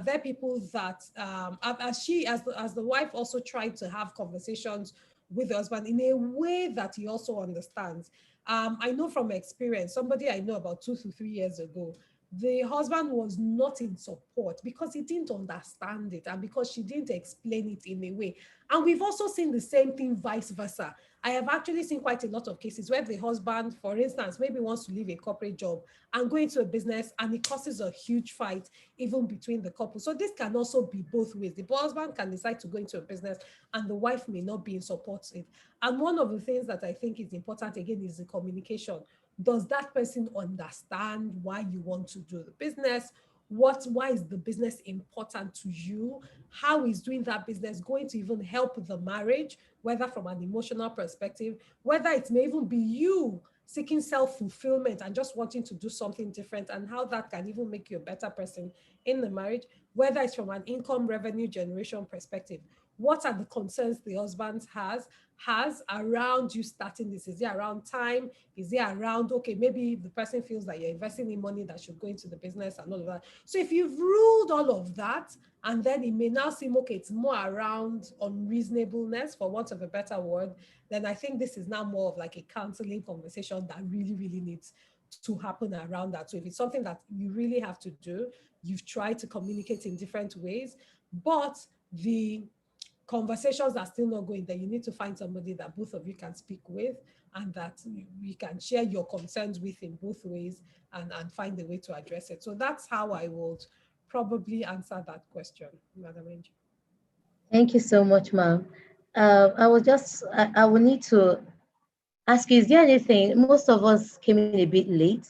there people that as the wife also tried to have conversations with the husband in a way that he also understands. I know from experience, somebody I know about 2 to 3 years ago, the husband was not in support because he didn't understand it and because she didn't explain it in a way. And we've also seen the same thing vice versa. I have actually seen quite a lot of cases where the husband, for instance, maybe wants to leave a corporate job and go into a business, and it causes a huge fight even between the couple. So this can also be both ways. The husband can decide to go into a business and the wife may not be in support of it. And one of the things that I think is important, again, is the communication. Does that person understand why you want to do the business? Why is the business important to you? How is doing that business going to even help the marriage, whether from an emotional perspective, whether it may even be you seeking self-fulfillment and just wanting to do something different, and how that can even make you a better person in the marriage, whether it's from an income revenue generation perspective. What are the concerns the husband has around you starting this? Is it around time? Is it around, okay, maybe the person feels that you're investing in money that should go into the business and all of that. So if you've ruled all of that, and then it may now seem, okay, it's more around unreasonableness, for want of a better word, then I think this is now more of like a counseling conversation that really needs to happen around that. So if it's something that you really have to do, you've tried to communicate in different ways, but the conversations are still not going there, you need to find somebody that both of you can speak with and that you can share your concerns with in both ways, and find a way to address it. So that's how I would probably answer that question, Madam Angie. Thank you so much, ma'am. I will need to ask you, is there anything, most of us came in a bit late.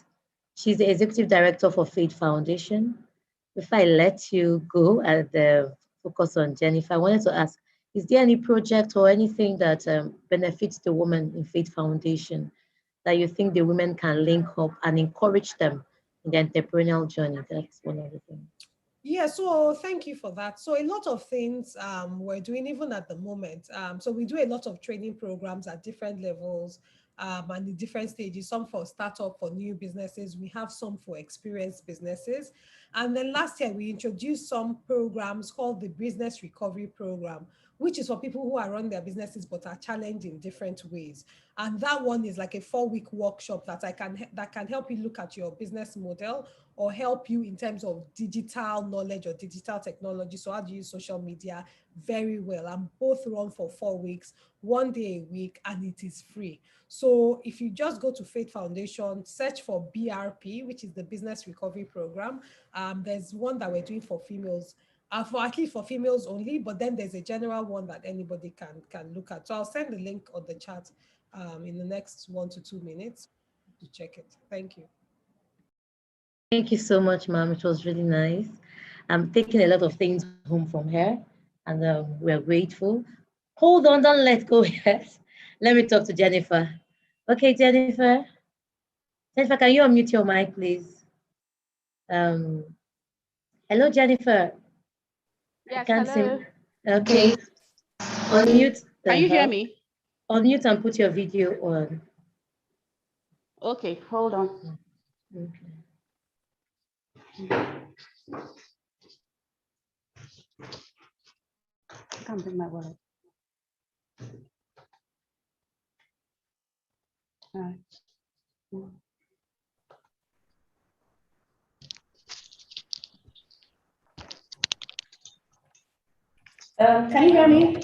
She's the executive director for Faith Foundation. Before I let you go and focus on Jennifer, I wanted to ask, is there any project or anything that benefits the women in Faith Foundation that you think the women can link up and encourage them in their entrepreneurial journey? That's one of the things. Yeah, so thank you for that. So a lot of things we're doing even at the moment. So we do a lot of training programs at different levels and in different stages, some for startup, for new businesses. We have some for experienced businesses. And then last year, we introduced some programs called the Business Recovery Program, which is for people who are running their businesses but are challenged in different ways. And that one is like a 4-week workshop that can help you look at your business model or help you in terms of digital knowledge or digital technology. So how do you use social media very well? And both run for 4 weeks, 1 day a week, and it is free. So if you just go to Faith Foundation, search for BRP, which is the Business Recovery Program. There's one that we're doing for females, for females only, but then there's a general one that anybody can look at. So I'll send the link on the chat in the next 1 to 2 minutes to check it. Thank you. Thank you so much, ma'am. It was really nice. I'm taking a lot of things home from her, and we're grateful. Hold on, don't let go yet. Let me talk to Jennifer. Okay, Jennifer. Jennifer, can you unmute your mic, please? Hello, Jennifer. Yes, I can't hello. see. Okay. Unmute. Can you hear me? Unmute and put your video on. Okay, hold on. Okay. I can't bring my wallet. All right. Can you hear me?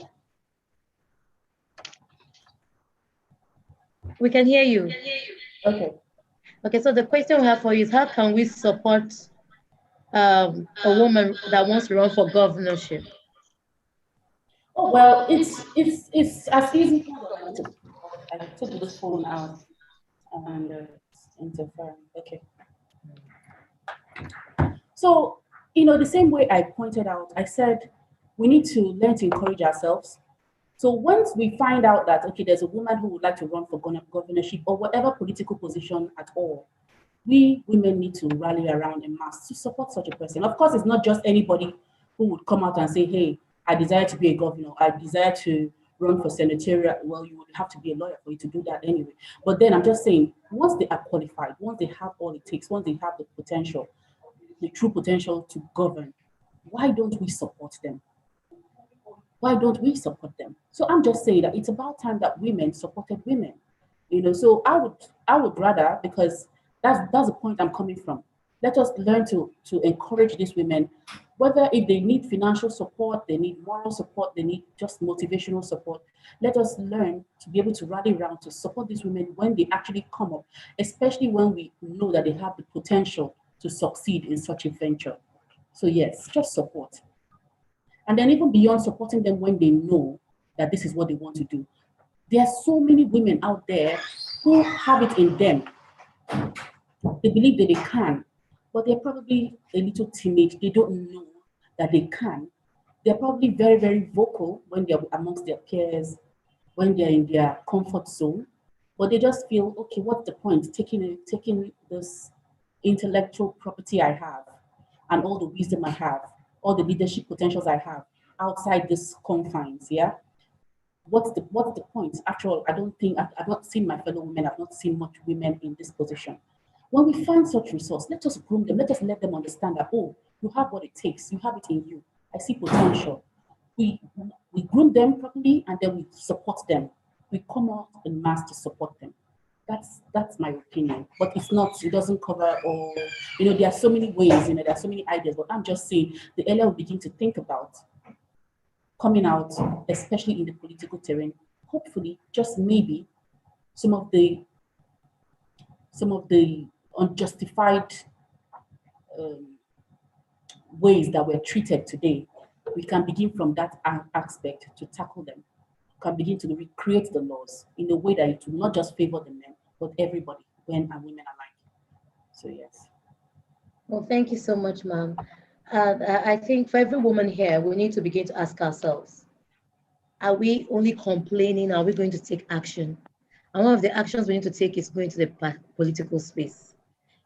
We can hear you. Okay. Okay, so the question we have for you is how can we support a woman that wants to run for governorship? Oh, well, it's as easy. I took this phone out and it's interfering. Okay. So, the same way I pointed out, I said we need to learn to encourage ourselves. So once we find out that, okay, there's a woman who would like to run for governorship or whatever political position at all, we women need to rally around en masse to support such a person. Of course, it's not just anybody who would come out and say, hey, I desire to be a governor, I desire to run for senatorial. Well, you would have to be a lawyer for you to do that anyway. But then I'm just saying, once they are qualified, once they have all it takes, once they have the potential, the true potential to govern, why don't we support them? Why don't we support them? So I'm just saying that it's about time that women supported women. So I would rather, because that's the point I'm coming from. Let us learn to encourage these women, whether if they need financial support, they need moral support, they need just motivational support. Let us learn to be able to rally around to support these women when they actually come up, especially when we know that they have the potential to succeed in such a venture. So yes, just support. And then even beyond supporting them when they know that this is what they want to do, there are so many women out there who have it in them. They believe that they can, but they're probably a little timid. They don't know that they can. They're probably very, very vocal when they're amongst their peers, when they're in their comfort zone, but they just feel, okay, what's the point taking this intellectual property I have and all the wisdom I have, all the leadership potentials I have outside these confines, yeah? What's the point? After all, I don't think I've not seen my fellow women, I've not seen much women in this position. When we find such resource, let us groom them, let us let them understand that, oh, you have what it takes, you have it in you. I see potential. We groom them properly and then we support them. We come out in mass to support them. That's my opinion. But it doesn't cover all, there are so many ways, there are so many ideas, but I'm just saying the earlier we begin to think about coming out, especially in the political terrain, hopefully, just maybe, some of the unjustified ways that we're treated today, we can begin from that aspect to tackle them. We can begin to recreate the laws in a way that it will not just favor the men, but everybody, men and women alike. So yes. Well, thank you so much, ma'am. I think for every woman here, we need to begin to ask ourselves, are we only complaining? Are we going to take action? And one of the actions we need to take is going to the political space.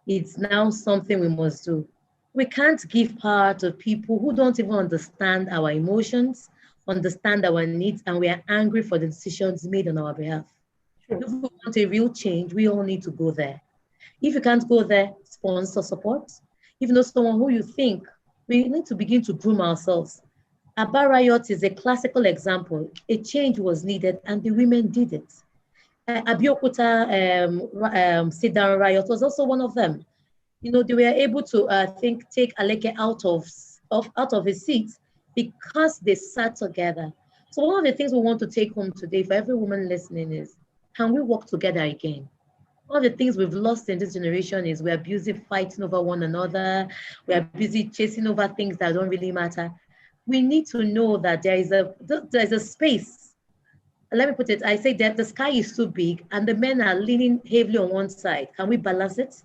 It's now something we must do. We can't give power to people who don't even understand our emotions, understand our needs, and we are angry for the decisions made on our behalf. Sure. If we want a real change, we all need to go there. If you can't go there, sponsor support. If you know someone who you think, we need to begin to groom ourselves. Aba riot is a classical example. A change was needed and the women did it. Abeokuta sit-down riot was also one of them. They were able to, take Aleke out of his seat because they sat together. So one of the things we want to take home today for every woman listening is, can we work together again? One of the things we've lost in this generation is we're busy fighting over one another. We're busy chasing over things that don't really matter. We need to know that there's a space. Let me put it, I say that the sky is too big and the men are leaning heavily on one side. Can we balance it?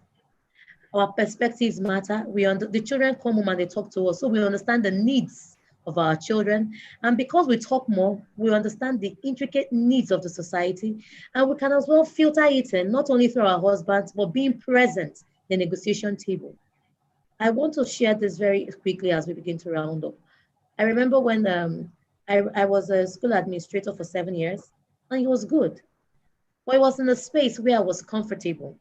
Our perspectives matter. The children come home and they talk to us, so we understand the needs of our children. And because we talk more, we understand the intricate needs of the society, and we can as well filter it in, not only through our husbands, but being present in the negotiation table. I want to share this very quickly as we begin to round up. I remember when I was a school administrator for 7 years, and it was good. But it was in a space where I was comfortable.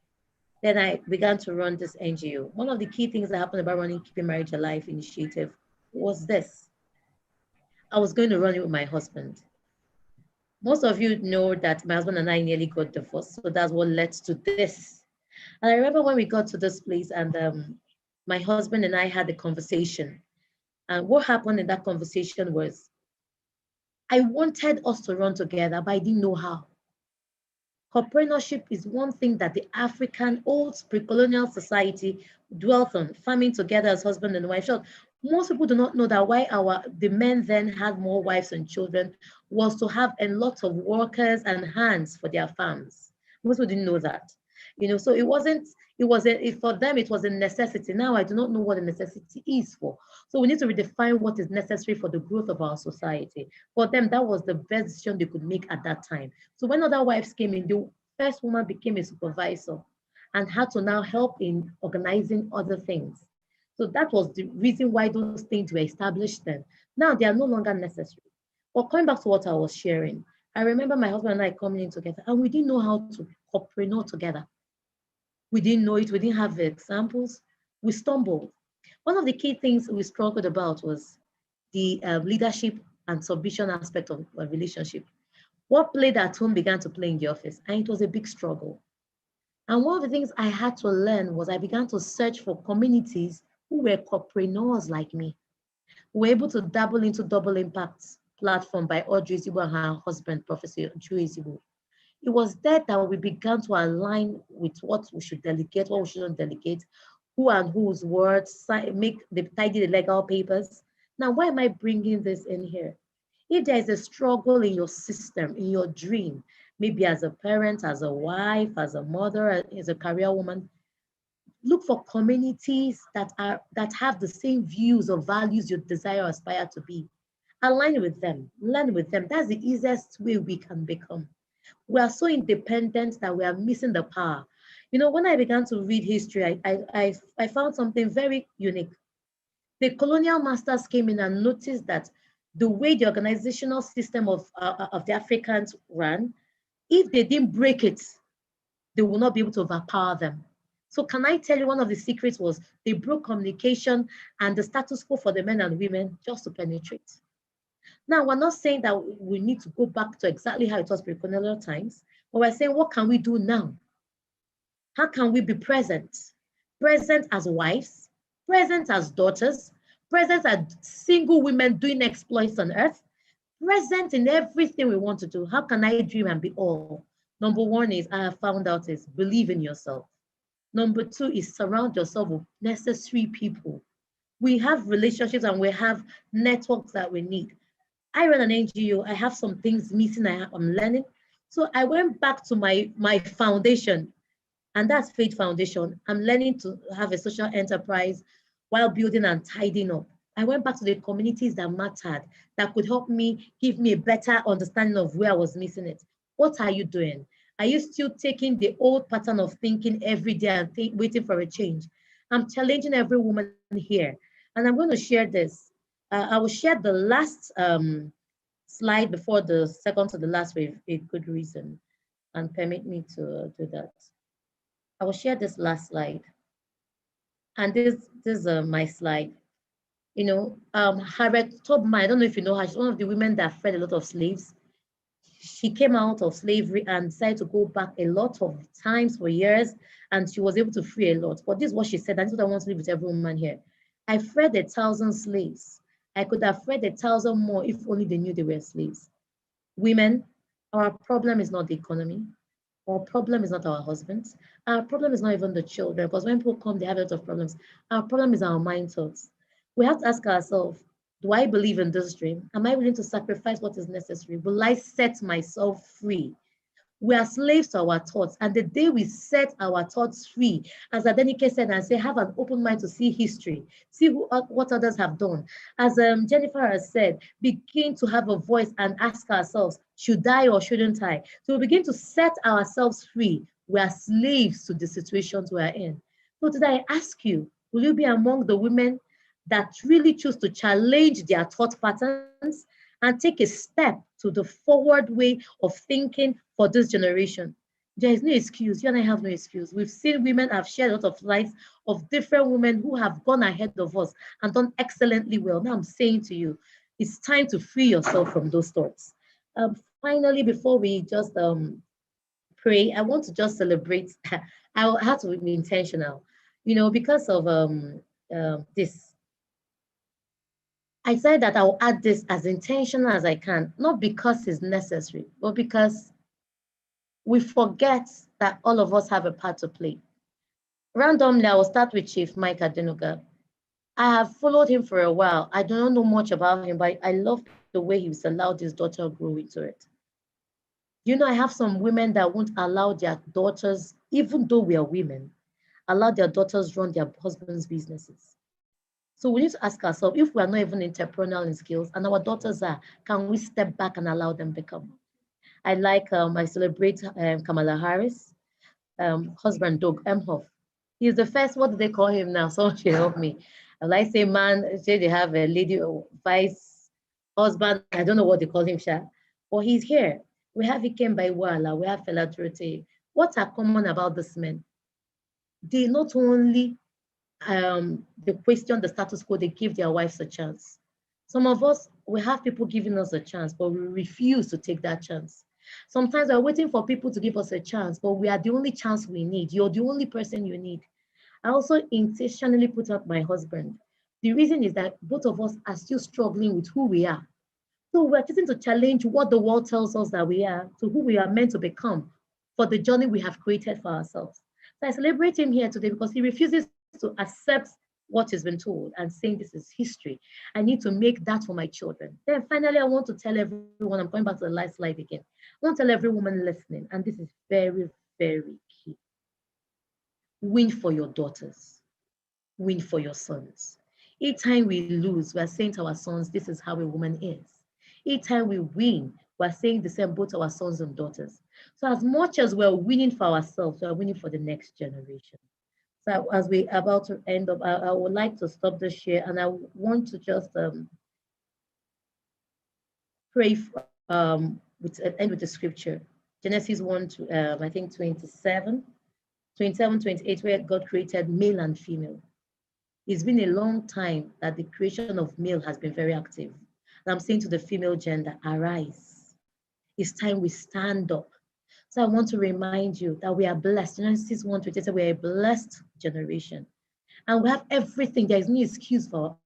Then I began to run this NGO. One of the key things that happened about running Keeping Marriage Alive initiative was this. I was going to run it with my husband. Most of you know that my husband and I nearly got divorced, so that's what led to this. And I remember when we got to this place and my husband and I had a conversation. And what happened in that conversation was I wanted us to run together, but I didn't know how. Cooperatorship is one thing that the African old pre-colonial society dwelt on, farming together as husband and wife. So most people do not know that why the men then had more wives and children was to have a lot of workers and hands for their farms. Most people didn't know that. So for them, it was a necessity. Now I do not know what a necessity is for. So we need to redefine what is necessary for the growth of our society. For them, that was the best decision they could make at that time. So when other wives came in, the first woman became a supervisor and had to now help in organizing other things. So that was the reason why those things were established then. Now they are no longer necessary. But coming back to what I was sharing, I remember my husband and I coming in together and we didn't know how to cooperate together. We didn't know it. We didn't have the examples. We stumbled. One of the key things we struggled about was the leadership and submission aspect of a relationship. What played at home began to play in the office, and it was a big struggle. And one of the things I had to learn was I began to search for communities who were corpreneurs like me. We were able to dabble into Double Impact platform by Audrey Zibo and her husband, Professor Joe Zibo. It was there that we began to align with what we should delegate, what we shouldn't delegate, who and whose words, tidy the legal papers. Now, why am I bringing this in here? If there is a struggle in your system, in your dream, maybe as a parent, as a wife, as a mother, as a career woman, look for communities that have the same views or values you desire or aspire to be. Align with them, learn with them. That's the easiest way we can become. We are so independent that we are missing the power. When I began to read history, I found something very unique. The colonial masters came in and noticed that the way the organizational system of the Africans ran, if they didn't break it, they will not be able to overpower them. So can I tell you one of the secrets was they broke communication and the status quo for the men and women just to penetrate. Now, we're not saying that we need to go back to exactly how it was pre-colonial times, but we're saying, what can we do now? How can we be present? Present as wives, present as daughters, present as single women doing exploits on earth, present in everything we want to do. How can I dream and be all? Number one is, I have found out, is believe in yourself. Number two is surround yourself with necessary people. We have relationships and we have networks that we need. I run an NGO. I have some things missing. I'm learning. So I went back to my foundation, and that's Faith Foundation. I'm learning to have a social enterprise while building and tidying up. I went back to the communities that mattered, that could help me, give me a better understanding of where I was missing it. What are you doing? Are you still taking the old pattern of thinking every day and waiting for a change? I'm challenging every woman here, and I'm going to share this. I will share the last slide before the second to the last with a good reason, and permit me to do that. I will share this last slide. And this is my slide. Harriet Tubman, I don't know if you know her, she's one of the women that freed a lot of slaves. She came out of slavery and decided to go back a lot of times for years, and she was able to free a lot. But this is what she said, and this is what I want to leave with every woman here. I freed 1,000 slaves. I could have freed 1,000 more if only they knew they were slaves. Women, our problem is not the economy. Our problem is not our husbands. Our problem is not even the children, because when people come, they have a lot of problems. Our problem is our mind thoughts. We have to ask ourselves, do I believe in this dream? Am I willing to sacrifice what is necessary? Will I set myself free? We are slaves to our thoughts. And the day we set our thoughts free, as Adenike said, and say, have an open mind to see history, see what others have done. As Jennifer has said, begin to have a voice and ask ourselves, should I or shouldn't I? So we begin to set ourselves free. We are slaves to the situations we are in. So today I ask you, will you be among the women that really choose to challenge their thought patterns and take a step to the forward way of thinking for this generation? There is no excuse. You and I have no excuse. We've seen women have shared a lot of lives of different women who have gone ahead of us and done excellently well. Now I'm saying to you, it's time to free yourself from those thoughts. Finally, before we just pray, I want to just celebrate. I have to be intentional, because of this. I said that I'll add this as intentional as I can, not because it's necessary, but because we forget that all of us have a part to play. Randomly, I will start with Chief Mike Adenuga. I have followed him for a while. I do not know much about him, but I love the way he's allowed his daughter grow into it. I have some women that won't allow their daughters, even though we are women, allow their daughters run their husbands' businesses. So we need to ask ourselves, if we are not even entrepreneurial in skills and our daughters are, can we step back and allow them become? I celebrate Kamala Harris, husband Doug Emhoff. He's the first, what do they call him now? Someone should help me. I say man, say they have a lady vice husband, I don't know what they call him, Sha. But he's here. We have Ikem Baiwala, we have Fela Turete. What are common about this men? They not only they question the status quo, they give their wives a chance. Some of us, we have people giving us a chance, but we refuse to take that chance. Sometimes we're waiting for people to give us a chance, but we are the only chance we need. You're the only person you need. I also intentionally put up my husband. The reason is that both of us are still struggling with who we are. So we're choosing to challenge what the world tells us that we are to who we are meant to become for the journey we have created for ourselves. So I celebrate him here today because he refuses to accept what has been told and saying this is history. I need to make that for my children. Then finally, I want to tell everyone, I'm going back to the last slide again. I want to tell every woman listening, and this is very, very key. Win for your daughters. Win for your sons. Each time we lose, we're saying to our sons, this is how a woman is. Each time we win, we're saying the same both to our sons and daughters. So as much as we're winning for ourselves, we're winning for the next generation. So as we're about to end up, I would like to stop this share, and I want to just pray end with the scripture. Genesis 1 to I think 27, 28, where God created male and female. It's been a long time that the creation of male has been very active. And I'm saying to the female gender, arise. It's time we stand up. So I want to remind you that we are blessed. Genesis 1:28, we are a blessed generation. And we have everything. There is no excuse for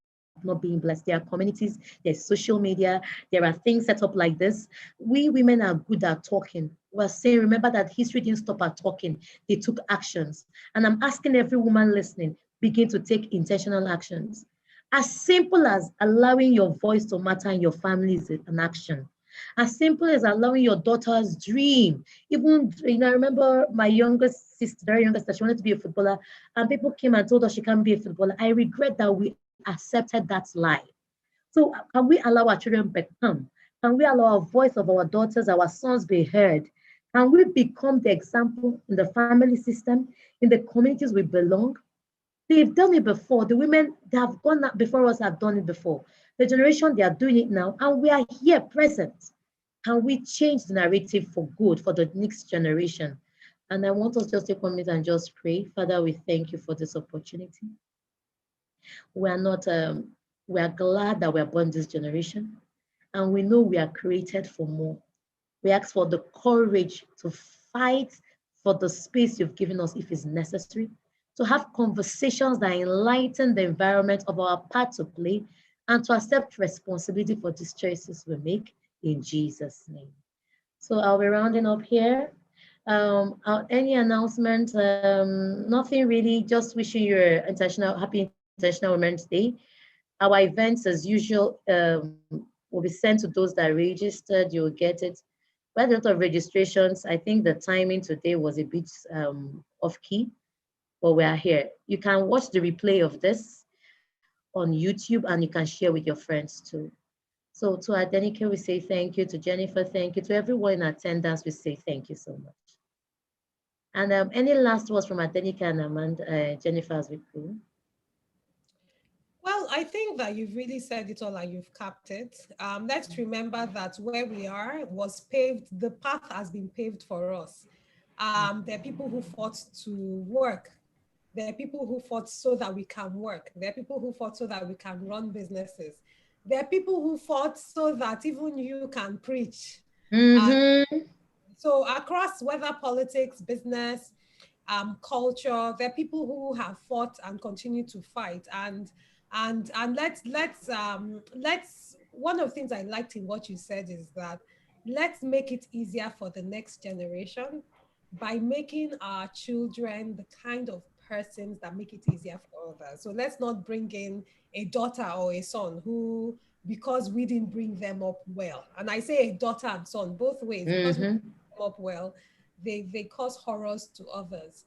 not being blessed. There are communities, there's social media, there are things set up like this. We women are good at talking. We're saying, remember that history didn't stop at talking. They took actions. And I'm asking every woman listening, begin to take intentional actions. As simple as allowing your voice to matter in your family is an action. As simple as allowing your daughter's dream. Even, I remember my youngest sister, very youngest sister, she wanted to be a footballer, and people came and told her she can't be a footballer. I regret that we accepted that lie. So can we allow our children become? Can we allow our voice of our daughters, our sons be heard? Can we become the example in the family system, in the communities we belong? They've done it before. The women that have gone before us have done it before. The generation, they are doing it now, and we are here present. Can we change the narrative for good for the next generation? And I want us just to take 1 minute and just pray. Father, we thank you for this opportunity. We are glad that we are born this generation, and we know we are created for more. We ask for the courage to fight for the space you've given us if it's necessary, to have conversations that enlighten the environment of our part to play, and to accept responsibility for these choices we make in Jesus' name. So I'll be rounding up here. Any announcements? Nothing really, just wishing you happy International Women's Day. Our events, as usual, will be sent to those that registered. You'll get it. We had a lot of registrations. I think the timing today was a bit off key, but we are here. You can watch the replay of this on YouTube and you can share with your friends too. So to Adenike, we say thank you. To Jennifer, thank you. To everyone in attendance, we say thank you so much. And any last words from Adenike and Amanda, Jennifer, as we go? Well, I think that you've really said it all and you've capped it. Let's remember that where we are was paved, the path has been paved for us. There are people who fought to work. There are people who fought so that we can work. There are people who fought so that we can run businesses. There are people who fought so that even you can preach. So across whether politics, business, culture, there are people who have fought and continue to fight. And let's one of the things I liked in what you said is that let's make it easier for the next generation by making our children the kind of persons that make it easier for others. So let's not bring in a daughter or a son who, because we didn't bring them up well, and I say a daughter and son both ways, because we didn't bring them up well, they cause horrors to others.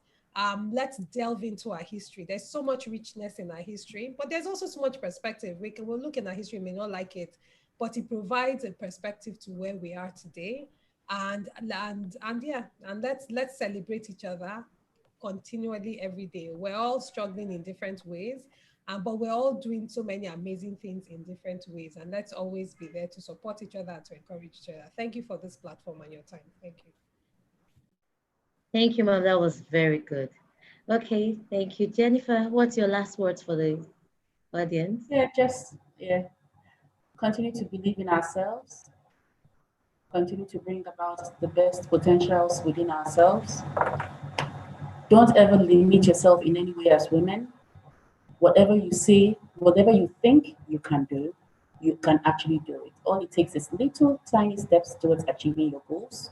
Let's delve into our history. There's so much richness in our history, but there's also so much perspective. We'll look at our history, may not like it, but it provides a perspective to where we are today. And let's celebrate each other continually every day. We're all struggling in different ways, but we're all doing so many amazing things in different ways. And let's always be there to support each other and to encourage each other. Thank you for this platform and your time. Thank you. Thank you, Mom. That was very good. Okay, thank you. Jennifer, what's your last words for the audience? Yeah, continue to believe in ourselves, continue to bring about the best potentials within ourselves. Don't ever limit yourself in any way as women. Whatever you say, whatever you think you can do, you can actually do it. All it takes is little tiny steps towards achieving your goals.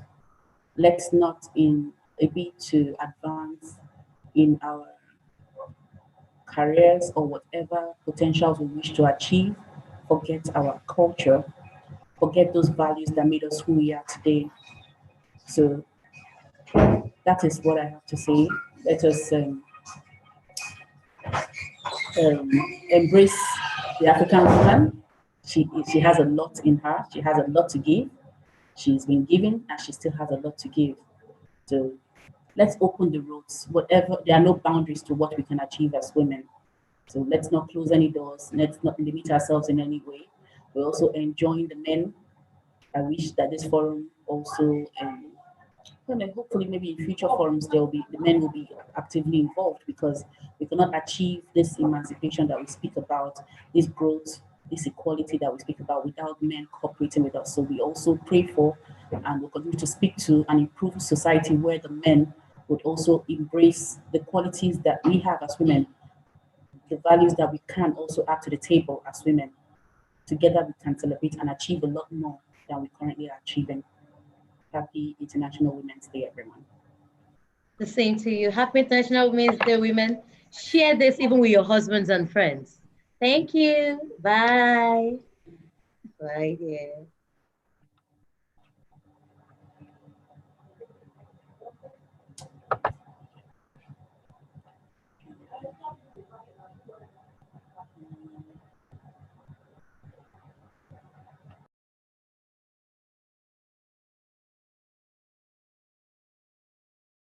Let's not in a bid to advance in our careers or whatever potentials we wish to achieve, forget our culture, forget those values that made us who we are today. So that is what I have to say. Let us embrace the African woman. She has a lot in her. She has a lot to give. She's been given and she still has a lot to give. So let's open the roads. Whatever, there are no boundaries to what we can achieve as women. So let's not close any doors. Let's not limit ourselves in any way. We're also enjoying the men. I wish that this forum also, hopefully maybe in future forums, the men will be actively involved, because we cannot achieve this emancipation that we speak about, this growth, this equality that we speak about without men cooperating with us. So we also pray for and will continue to speak to an improved society where the men would also embrace the qualities that we have as women, the values that we can also add to the table as women. Together we can celebrate and achieve a lot more than we currently are achieving. Happy International Women's Day, everyone. The same to you. Happy International Women's Day, women. Share this even with your husbands and friends. Thank you. Bye. Bye, dear.